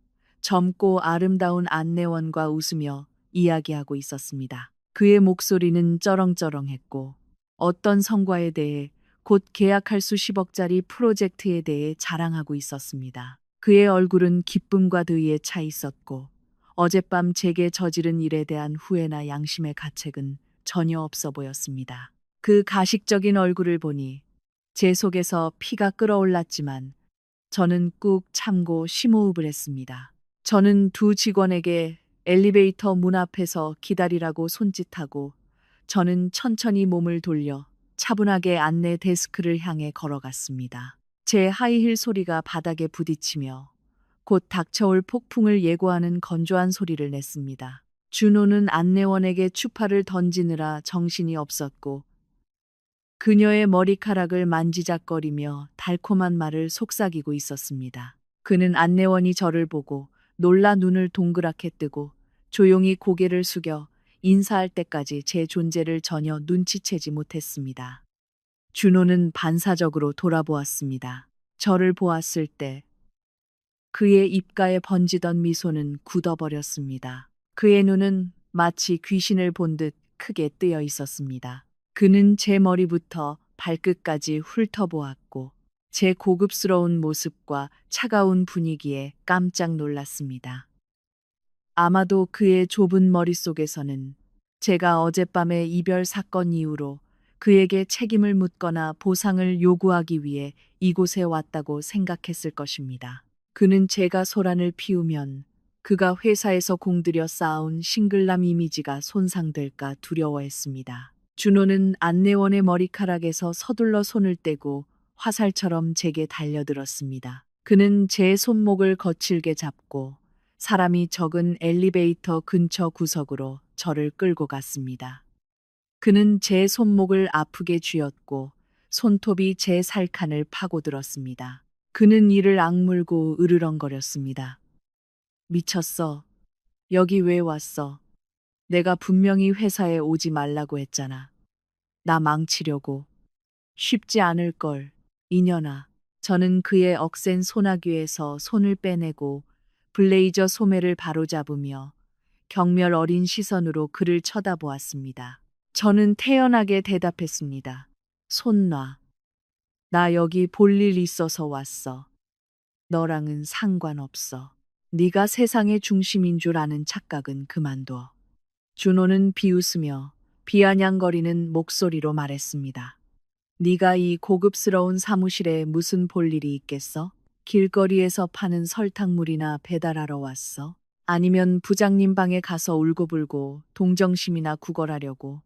젊고 아름다운 안내원과 웃으며 이야기하고 있었습니다. 그의 목소리는 쩌렁쩌렁했고 어떤 성과에 대해 곧 계약할 수십억짜리 프로젝트에 대해 자랑하고 있었습니다. 그의 얼굴은 기쁨과 더위에 차 있었고 어젯밤 제게 저지른 일에 대한 후회나 양심의 가책은 전혀 없어 보였습니다. 그 가식적인 얼굴을 보니 제 속에서 피가 끓어올랐지만 저는 꾹 참고 심호흡을 했습니다. 저는 두 직원에게 엘리베이터 문 앞에서 기다리라고 손짓하고 저는 천천히 몸을 돌려 차분하게 안내 데스크를 향해 걸어갔습니다. 제 하이힐 소리가 바닥에 부딪히며 곧 닥쳐올 폭풍을 예고하는 건조한 소리를 냈습니다. 준호는 안내원에게 추파를 던지느라 정신이 없었고 그녀의 머리카락을 만지작거리며 달콤한 말을 속삭이고 있었습니다. 그는 안내원이 저를 보고 놀라 눈을 동그랗게 뜨고 조용히 고개를 숙여 인사할 때까지 제 존재를 전혀 눈치채지 못했습니다. 준호는 반사적으로 돌아보았습니다. 저를 보았을 때 그의 입가에 번지던 미소는 굳어버렸습니다. 그의 눈은 마치 귀신을 본 듯 크게 뜨여 있었습니다. 그는 제 머리부터 발끝까지 훑어보았고 제 고급스러운 모습과 차가운 분위기에 깜짝 놀랐습니다. 아마도 그의 좁은 머릿속에서는 제가 어젯밤의 이별 사건 이후로 그에게 책임을 묻거나 보상을 요구하기 위해 이곳에 왔다고 생각했을 것입니다. 그는 제가 소란을 피우면 그가 회사에서 공들여 쌓아온 싱글남 이미지가 손상될까 두려워했습니다. 준호는 안내원의 머리카락에서 서둘러 손을 떼고 화살처럼 제게 달려들었습니다. 그는 제 손목을 거칠게 잡고 사람이 적은 엘리베이터 근처 구석으로 저를 끌고 갔습니다. 그는 제 손목을 아프게 쥐었고 손톱이 제 살칸을 파고들었습니다. 그는 이를 악물고 으르렁거렸습니다. 미쳤어. 여기 왜 왔어? 내가 분명히 회사에 오지 말라고 했잖아. 나 망치려고. 쉽지 않을걸, 이년아. 저는 그의 억센 소나귀에서 손을 빼내고 블레이저 소매를 바로잡으며 경멸 어린 시선으로 그를 쳐다보았습니다. 저는 태연하게 대답했습니다. 손 놔. 나 여기 볼 일 있어서 왔어. 너랑은 상관없어. 네가 세상의 중심인 줄 아는 착각은 그만둬. 준호는 비웃으며 비아냥거리는 목소리로 말했습니다. 네가 이 고급스러운 사무실에 무슨 볼 일이 있겠어? 길거리에서 파는 설탕물이나 배달하러 왔어? 아니면 부장님 방에 가서 울고불고 동정심이나 구걸하려고?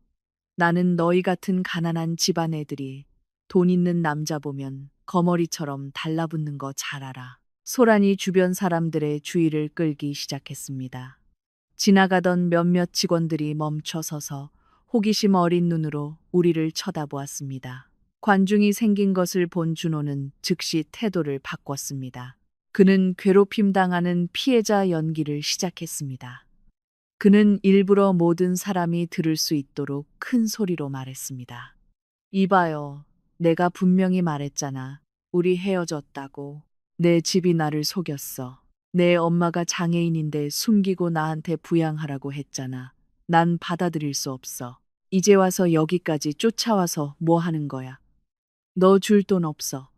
나는 너희 같은 가난한 집안 애들이 돈 있는 남자 보면 거머리처럼 달라붙는 거 잘 알아. 소란이 주변 사람들의 주의를 끌기 시작했습니다. 지나가던 몇몇 직원들이 멈춰서서 호기심 어린 눈으로 우리를 쳐다보았습니다. 관중이 생긴 것을 본 준호는 즉시 태도를 바꿨습니다. 그는 괴롭힘 당하는 피해자 연기를 시작했습니다. 그는 일부러 모든 사람이 들을 수 있도록 큰 소리로 말했습니다. 이봐요. 내가 분명히 말했잖아. 우리 헤어졌다고. 내 집이 나를 속였어. 내 엄마가 장애인인데 숨기고 나한테 부양하라고 했잖아. 난 받아들일 수 없어. 이제 와서 여기까지 쫓아와서 뭐 하는 거야? 너 줄 돈 없어.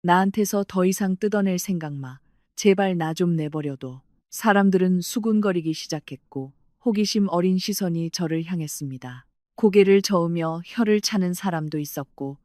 나한테서 더 이상 뜯어낼 생각 마. 제발 나 좀 내버려둬. 사람들은 수군거리기 시작했고 호기심 어린 시선이 저를 향했습니다. 고개를 저으며 혀를 차는 사람도 있었고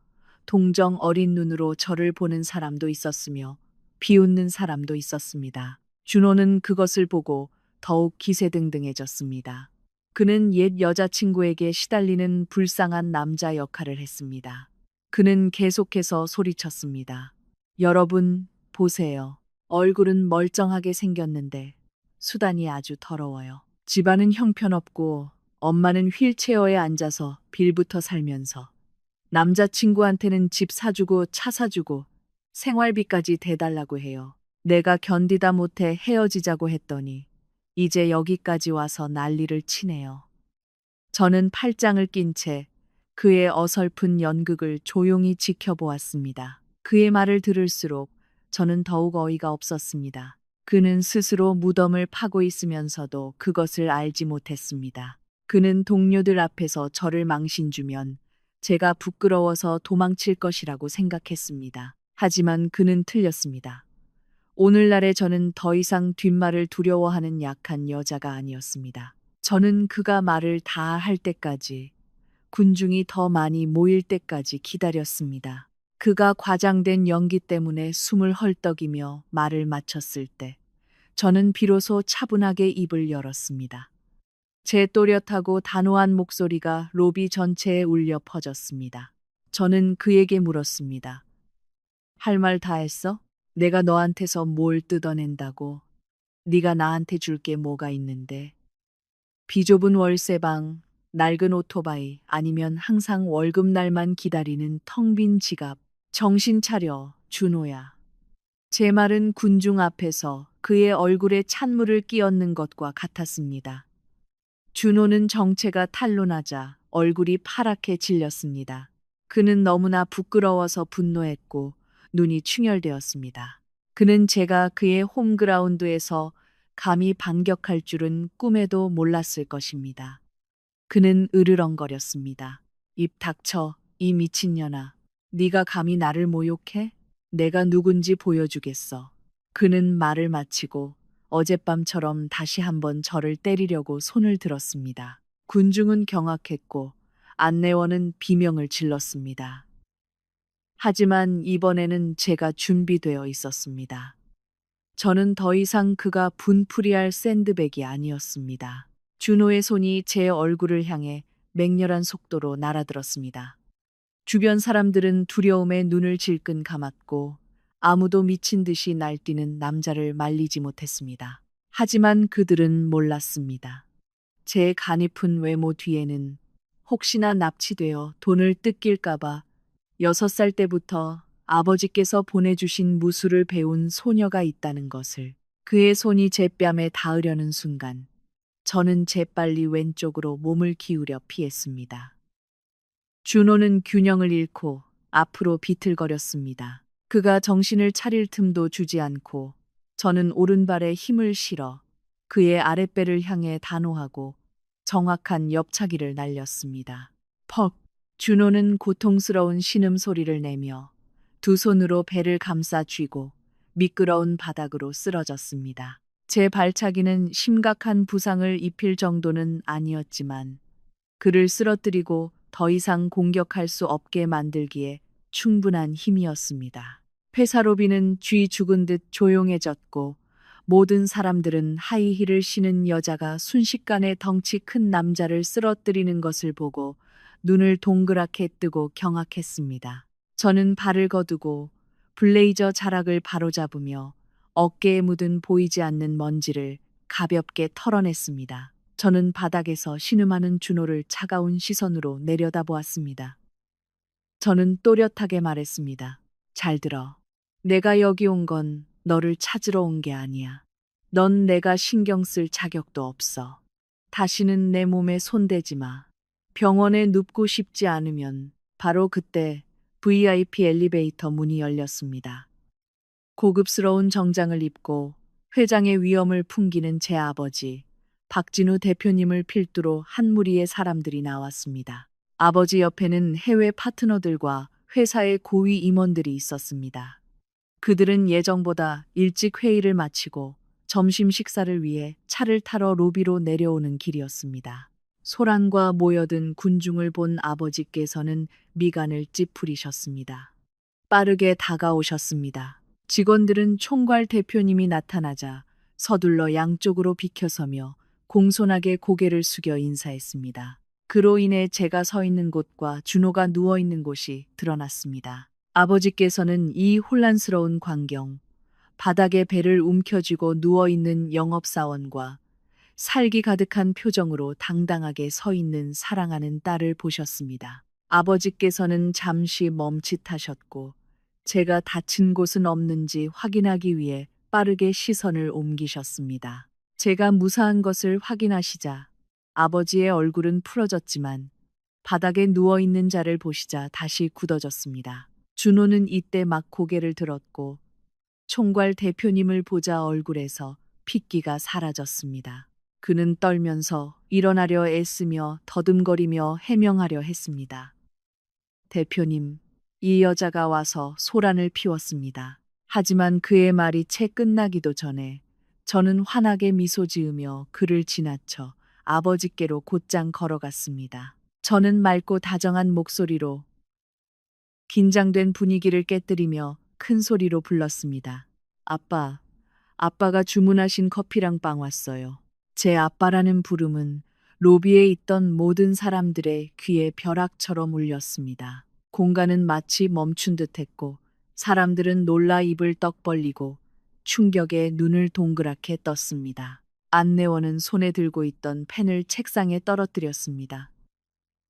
동정 어린 눈으로 저를 보는 사람도 있었으며 비웃는 사람도 있었습니다. 준호는 그것을 보고 더욱 기세등등해졌습니다. 그는 옛 여자친구에게 시달리는 불쌍한 남자 역할을 했습니다. 그는 계속해서 소리쳤습니다. 여러분, 보세요. 얼굴은 멀쩡하게 생겼는데 수단이 아주 더러워요. 집안은 형편없고 엄마는 휠체어에 앉아서 빌부터 살면서 남자친구한테는 집 사주고 차 사주고 생활비까지 대달라고 해요. 내가 견디다 못해 헤어지자고 했더니 이제 여기까지 와서 난리를 치네요. 저는 팔짱을 낀 채 그의 어설픈 연극을 조용히 지켜보았습니다. 그의 말을 들을수록 저는 더욱 어이가 없었습니다. 그는 스스로 무덤을 파고 있으면서도 그것을 알지 못했습니다. 그는 동료들 앞에서 저를 망신주면 제가 부끄러워서 도망칠 것이라고 생각했습니다. 하지만 그는 틀렸습니다. 오늘날의 저는 더 이상 뒷말을 두려워하는 약한 여자가 아니었습니다. 저는 그가 말을 다 할 때까지, 군중이 더 많이 모일 때까지 기다렸습니다. 그가 과장된 연기 때문에 숨을 헐떡이며 말을 마쳤을 때, 저는 비로소 차분하게 입을 열었습니다. 제 또렷하고 단호한 목소리가 로비 전체에 울려 퍼졌습니다. 저는 그에게 물었습니다. 할 말 다 했어? 내가 너한테서 뭘 뜯어낸다고? 네가 나한테 줄 게 뭐가 있는데? 비좁은 월세방, 낡은 오토바이, 아니면 항상 월급날만 기다리는 텅 빈 지갑. 정신 차려, 준호야. 제 말은 군중 앞에서 그의 얼굴에 찬물을 끼얹는 것과 같았습니다. 준호는 정체가 탄로나자 얼굴이 파랗게 질렸습니다. 그는 너무나 부끄러워서 분노했고 눈이 충혈되었습니다. 그는 제가 그의 홈그라운드에서 감히 반격할 줄은 꿈에도 몰랐을 것입니다. 그는 으르렁거렸습니다. 입 닥쳐, 이 미친년아. 네가 감히 나를 모욕해? 내가 누군지 보여주겠어. 그는 말을 마치고 어젯밤처럼 다시 한번 저를 때리려고 손을 들었습니다. 군중은 경악했고 안내원은 비명을 질렀습니다. 하지만 이번에는 제가 준비되어 있었습니다. 저는 더 이상 그가 분풀이할 샌드백이 아니었습니다. 준호의 손이 제 얼굴을 향해 맹렬한 속도로 날아들었습니다. 주변 사람들은 두려움에 눈을 질끈 감았고 아무도 미친 듯이 날뛰는 남자를 말리지 못했습니다. 하지만 그들은 몰랐습니다. 제 가냘픈 외모 뒤에는 혹시나 납치되어 돈을 뜯길까봐 6살 때부터 아버지께서 보내주신 무술을 배운 소녀가 있다는 것을. 그의 손이 제 뺨에 닿으려는 순간 저는 재빨리 왼쪽으로 몸을 기울여 피했습니다. 준호는 균형을 잃고 앞으로 비틀거렸습니다. 그가 정신을 차릴 틈도 주지 않고 저는 오른발에 힘을 실어 그의 아랫배를 향해 단호하고 정확한 옆차기를 날렸습니다. 퍽! 준호는 고통스러운 신음소리를 내며 두 손으로 배를 감싸 쥐고 미끄러운 바닥으로 쓰러졌습니다. 제 발차기는 심각한 부상을 입힐 정도는 아니었지만 그를 쓰러뜨리고 더 이상 공격할 수 없게 만들기에 충분한 힘이었습니다. 회사 로비는 쥐 죽은 듯 조용해졌고 모든 사람들은 하이힐을 신은 여자가 순식간에 덩치 큰 남자를 쓰러뜨리는 것을 보고 눈을 동그랗게 뜨고 경악했습니다. 저는 발을 거두고 블레이저 자락을 바로잡으며 어깨에 묻은 보이지 않는 먼지를 가볍게 털어냈습니다. 저는 바닥에서 신음하는 준호를 차가운 시선으로 내려다보았습니다. 저는 또렷하게 말했습니다. 잘 들어. 내가 여기 온 건 너를 찾으러 온 게 아니야. 넌 내가 신경 쓸 자격도 없어. 다시는 내 몸에 손대지 마. 병원에 눕고 싶지 않으면 바로 그때 VIP 엘리베이터 문이 열렸습니다. 고급스러운 정장을 입고 회장의 위엄을 풍기는 제 아버지, 박진우 대표님을 필두로 한 무리의 사람들이 나왔습니다. 아버지 옆에는 해외 파트너들과 회사의 고위 임원들이 있었습니다. 그들은 예정보다 일찍 회의를 마치고 점심 식사를 위해 차를 타러 로비로 내려오는 길이었습니다. 소란과 모여든 군중을 본 아버지께서는 미간을 찌푸리셨습니다. 빠르게 다가오셨습니다. 직원들은 총괄 대표님이 나타나자 서둘러 양쪽으로 비켜서며 공손하게 고개를 숙여 인사했습니다. 그로 인해 제가 서 있는 곳과 준호가 누워 있는 곳이 드러났습니다. 아버지께서는 이 혼란스러운 광경, 바닥에 배를 움켜쥐고 누워 있는 영업사원과 살기 가득한 표정으로 당당하게 서 있는 사랑하는 딸을 보셨습니다. 아버지께서는 잠시 멈칫하셨고 제가 다친 곳은 없는지 확인하기 위해 빠르게 시선을 옮기셨습니다. 제가 무사한 것을 확인하시자 아버지의 얼굴은 풀어졌지만 바닥에 누워 있는 자를 보시자 다시 굳어졌습니다. 준호는 이때 막 고개를 들었고 총괄 대표님을 보자 얼굴에서 핏기가 사라졌습니다. 그는 떨면서 일어나려 애쓰며 더듬거리며 해명하려 했습니다. 대표님, 이 여자가 와서 소란을 피웠습니다. 하지만 그의 말이 채 끝나기도 전에 저는 환하게 미소 지으며 그를 지나쳐 아버지께로 곧장 걸어갔습니다. 저는 맑고 다정한 목소리로 긴장된 분위기를 깨뜨리며 큰 소리로 불렀습니다. 아빠, 아빠가 주문하신 커피랑 빵 왔어요. 제 아빠라는 부름은 로비에 있던 모든 사람들의 귀에 벼락처럼 울렸습니다. 공간은 마치 멈춘 듯 했고 사람들은 놀라 입을 떡 벌리고 충격에 눈을 동그랗게 떴습니다. 안내원은 손에 들고 있던 펜을 책상에 떨어뜨렸습니다.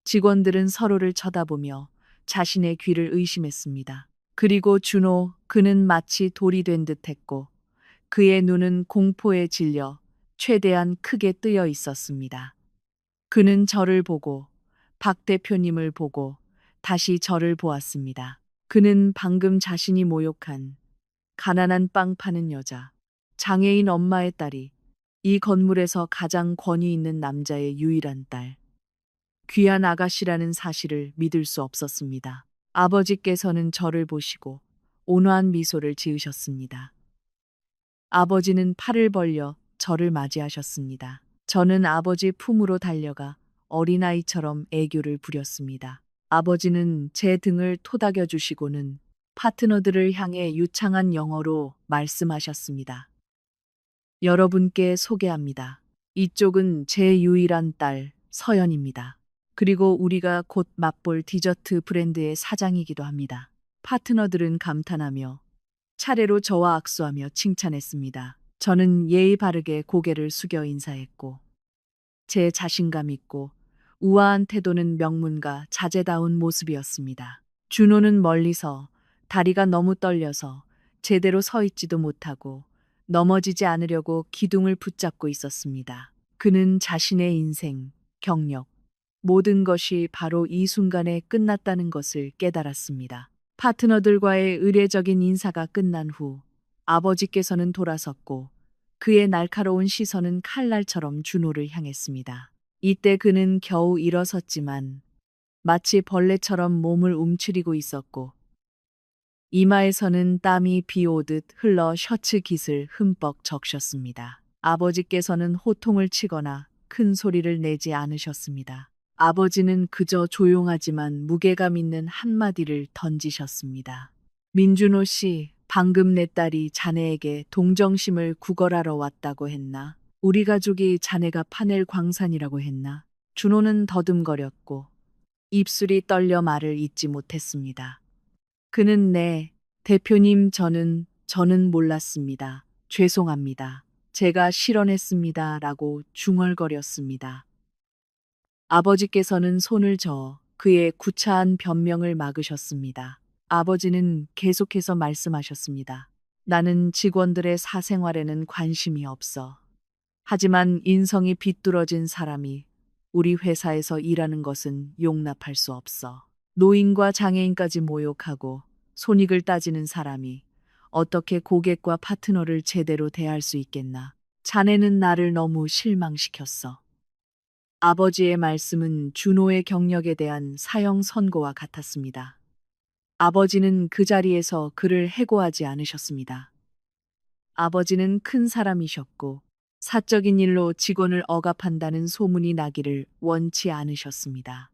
직원들은 서로를 쳐다보며 자신의 귀를 의심했습니다. 그리고 준호, 그는 마치 돌이 된 듯 했고 그의 눈은 공포에 질려 최대한 크게 뜨여 있었습니다. 그는 저를 보고 박 대표님을 보고 다시 저를 보았습니다. 그는 방금 자신이 모욕한 가난한 빵 파는 여자, 장애인 엄마의 딸이 이 건물에서 가장 권위 있는 남자의 유일한 딸, 귀한 아가씨라는 사실을 믿을 수 없었습니다. 아버지께서는 저를 보시고 온화한 미소를 지으셨습니다. 아버지는 팔을 벌려 저를 맞이하셨습니다. 저는 아버지 품으로 달려가 어린아이처럼 애교를 부렸습니다. 아버지는 제 등을 토닥여 주시고는 파트너들을 향해 유창한 영어로 말씀하셨습니다. 여러분께 소개합니다. 이쪽은 제 유일한 딸 서연입니다. 그리고 우리가 곧 맛볼 디저트 브랜드의 사장이기도 합니다. 파트너들은 감탄하며 차례로 저와 악수하며 칭찬했습니다. 저는 예의 바르게 고개를 숙여 인사했고 제 자신감 있고 우아한 태도는 명문가 자제다운 모습이었습니다. 준호는 멀리서 다리가 너무 떨려서 제대로 서 있지도 못하고 넘어지지 않으려고 기둥을 붙잡고 있었습니다. 그는 자신의 인생, 경력, 모든 것이 바로 이 순간에 끝났다는 것을 깨달았습니다. 파트너들과의 의례적인 인사가 끝난 후 아버지께서는 돌아섰고 그의 날카로운 시선은 칼날처럼 준호를 향했습니다. 이때 그는 겨우 일어섰지만 마치 벌레처럼 몸을 움츠리고 있었고 이마에서는 땀이 비 오듯 흘러 셔츠 깃을 흠뻑 적셨습니다. 아버지께서는 호통을 치거나 큰 소리를 내지 않으셨습니다. 아버지는 그저 조용하지만 무게감 있는 한마디를 던지셨습니다. 민준호 씨, 방금 내 딸이 자네에게 동정심을 구걸하러 왔다고 했나? 우리 가족이 자네가 파낼 광산이라고 했나? 준호는 더듬거렸고 입술이 떨려 말을 잇지 못했습니다. 그는 네, 대표님 저는 몰랐습니다. 죄송합니다. 제가 실언했습니다. 라고 중얼거렸습니다. 아버지께서는 손을 저어 그의 구차한 변명을 막으셨습니다. 아버지는 계속해서 말씀하셨습니다. 나는 직원들의 사생활에는 관심이 없어. 하지만 인성이 비뚤어진 사람이 우리 회사에서 일하는 것은 용납할 수 없어. 노인과 장애인까지 모욕하고 손익을 따지는 사람이 어떻게 고객과 파트너를 제대로 대할 수 있겠나. 자네는 나를 너무 실망시켰어. 아버지의 말씀은 준호의 경력에 대한 사형 선고와 같았습니다. 아버지는 그 자리에서 그를 해고하지 않으셨습니다. 아버지는 큰 사람이셨고 사적인 일로 직원을 억압한다는 소문이 나기를 원치 않으셨습니다.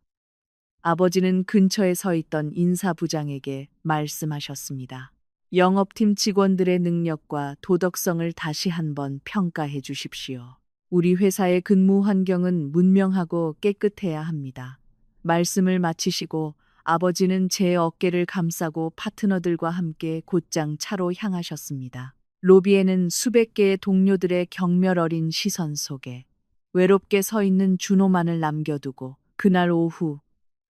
아버지는 근처에 서 있던 인사부장에게 말씀하셨습니다. 영업팀 직원들의 능력과 도덕성을 다시 한번 평가해 주십시오. 우리 회사의 근무 환경은 문명하고 깨끗해야 합니다. 말씀을 마치시고 아버지는 제 어깨를 감싸고 파트너들과 함께 곧장 차로 향하셨습니다. 로비에는 수백 개의 동료들의 경멸 어린 시선 속에 외롭게 서 있는 준호만을 남겨두고 그날 오후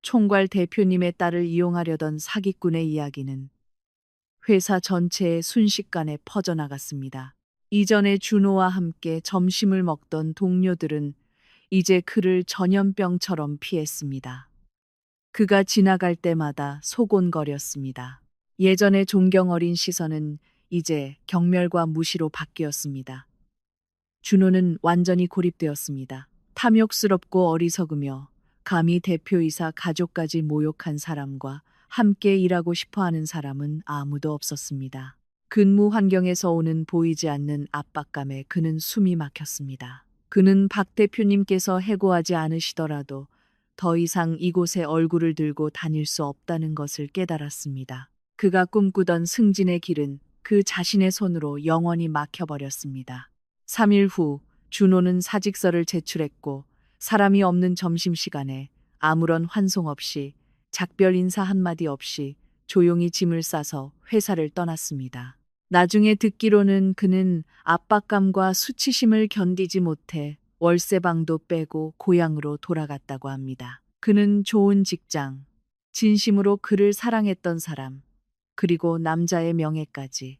총괄 대표님의 딸을 이용하려던 사기꾼의 이야기는 회사 전체에 순식간에 퍼져나갔습니다. 이전에 준호와 함께 점심을 먹던 동료들은 이제 그를 전염병처럼 피했습니다. 그가 지나갈 때마다 소곤거렸습니다. 예전의 존경 어린 시선은 이제 경멸과 무시로 바뀌었습니다. 준호는 완전히 고립되었습니다. 탐욕스럽고 어리석으며 감히 대표이사 가족까지 모욕한 사람과 함께 일하고 싶어 하는 사람은 아무도 없었습니다. 근무 환경에서 오는 보이지 않는 압박감에 그는 숨이 막혔습니다. 그는 박 대표님께서 해고하지 않으시더라도 더 이상 이곳에 얼굴을 들고 다닐 수 없다는 것을 깨달았습니다. 그가 꿈꾸던 승진의 길은 그 자신의 손으로 영원히 막혀버렸습니다. 3일 후 준호는 사직서를 제출했고 사람이 없는 점심시간에 아무런 환송 없이 작별 인사 한마디 없이 조용히 짐을 싸서 회사를 떠났습니다. 나중에 듣기로는 그는 압박감과 수치심을 견디지 못해 월세방도 빼고 고향으로 돌아갔다고 합니다. 그는 좋은 직장, 진심으로 그를 사랑했던 사람, 그리고 남자의 명예까지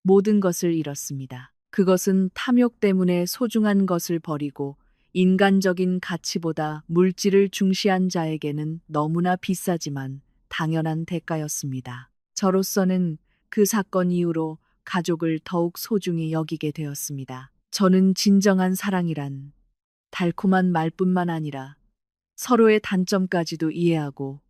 모든 것을 잃었습니다. 그것은 탐욕 때문에 소중한 것을 버리고 인간적인 가치보다 물질을 중시한 자에게는 너무나 비싸지만 당연한 대가였습니다. 저로서는 그 사건 이후로 가족을 더욱 소중히 여기게 되었습니다. 저는 진정한 사랑이란 달콤한 말뿐만 아니라 서로의 단점까지도 이해하고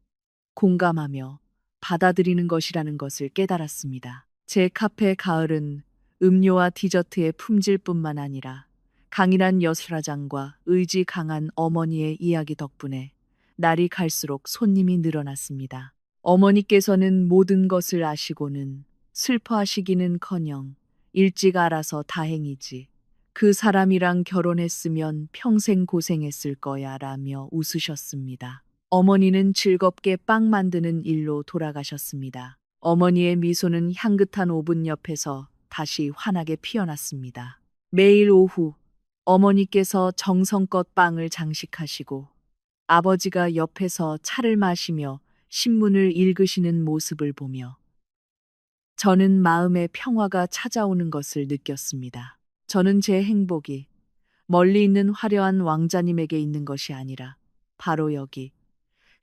공감하며 받아들이는 것이라는 것을 깨달았습니다. 제 카페 가을은 음료와 디저트의 품질뿐만 아니라 강인한 여수라장과 의지 강한 어머니의 이야기 덕분에 날이 갈수록 손님이 늘어났습니다. 어머니께서는 모든 것을 아시고는 슬퍼하시기는커녕 일찍 알아서 다행이지. 그 사람이랑 결혼했으면 평생 고생했을 거야 라며 웃으셨습니다. 어머니는 즐겁게 빵 만드는 일로 돌아가셨습니다. 어머니의 미소는 향긋한 오븐 옆에서 다시 환하게 피어났습니다. 매일 오후 어머니께서 정성껏 빵을 장식하시고 아버지가 옆에서 차를 마시며 신문을 읽으시는 모습을 보며 저는 마음의 평화가 찾아오는 것을 느꼈습니다. 저는 제 행복이 멀리 있는 화려한 왕자님에게 있는 것이 아니라 바로 여기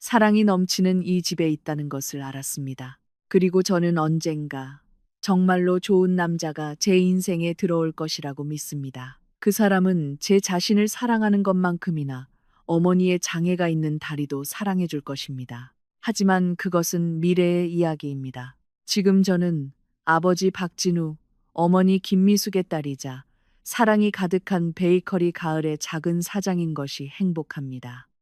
사랑이 넘치는 이 집에 있다는 것을 알았습니다. 그리고 저는 언젠가 정말로 좋은 남자가 제 인생에 들어올 것이라고 믿습니다. 그 사람은 제 자신을 사랑하는 것만큼이나 어머니의 장애가 있는 다리도 사랑해 줄 것입니다. 하지만 그것은 미래의 이야기입니다. 지금 저는 아버지 박진우, 어머니 김미숙의 딸이자 사랑이 가득한 베이커리 가을의 작은 사장인 것이 행복합니다.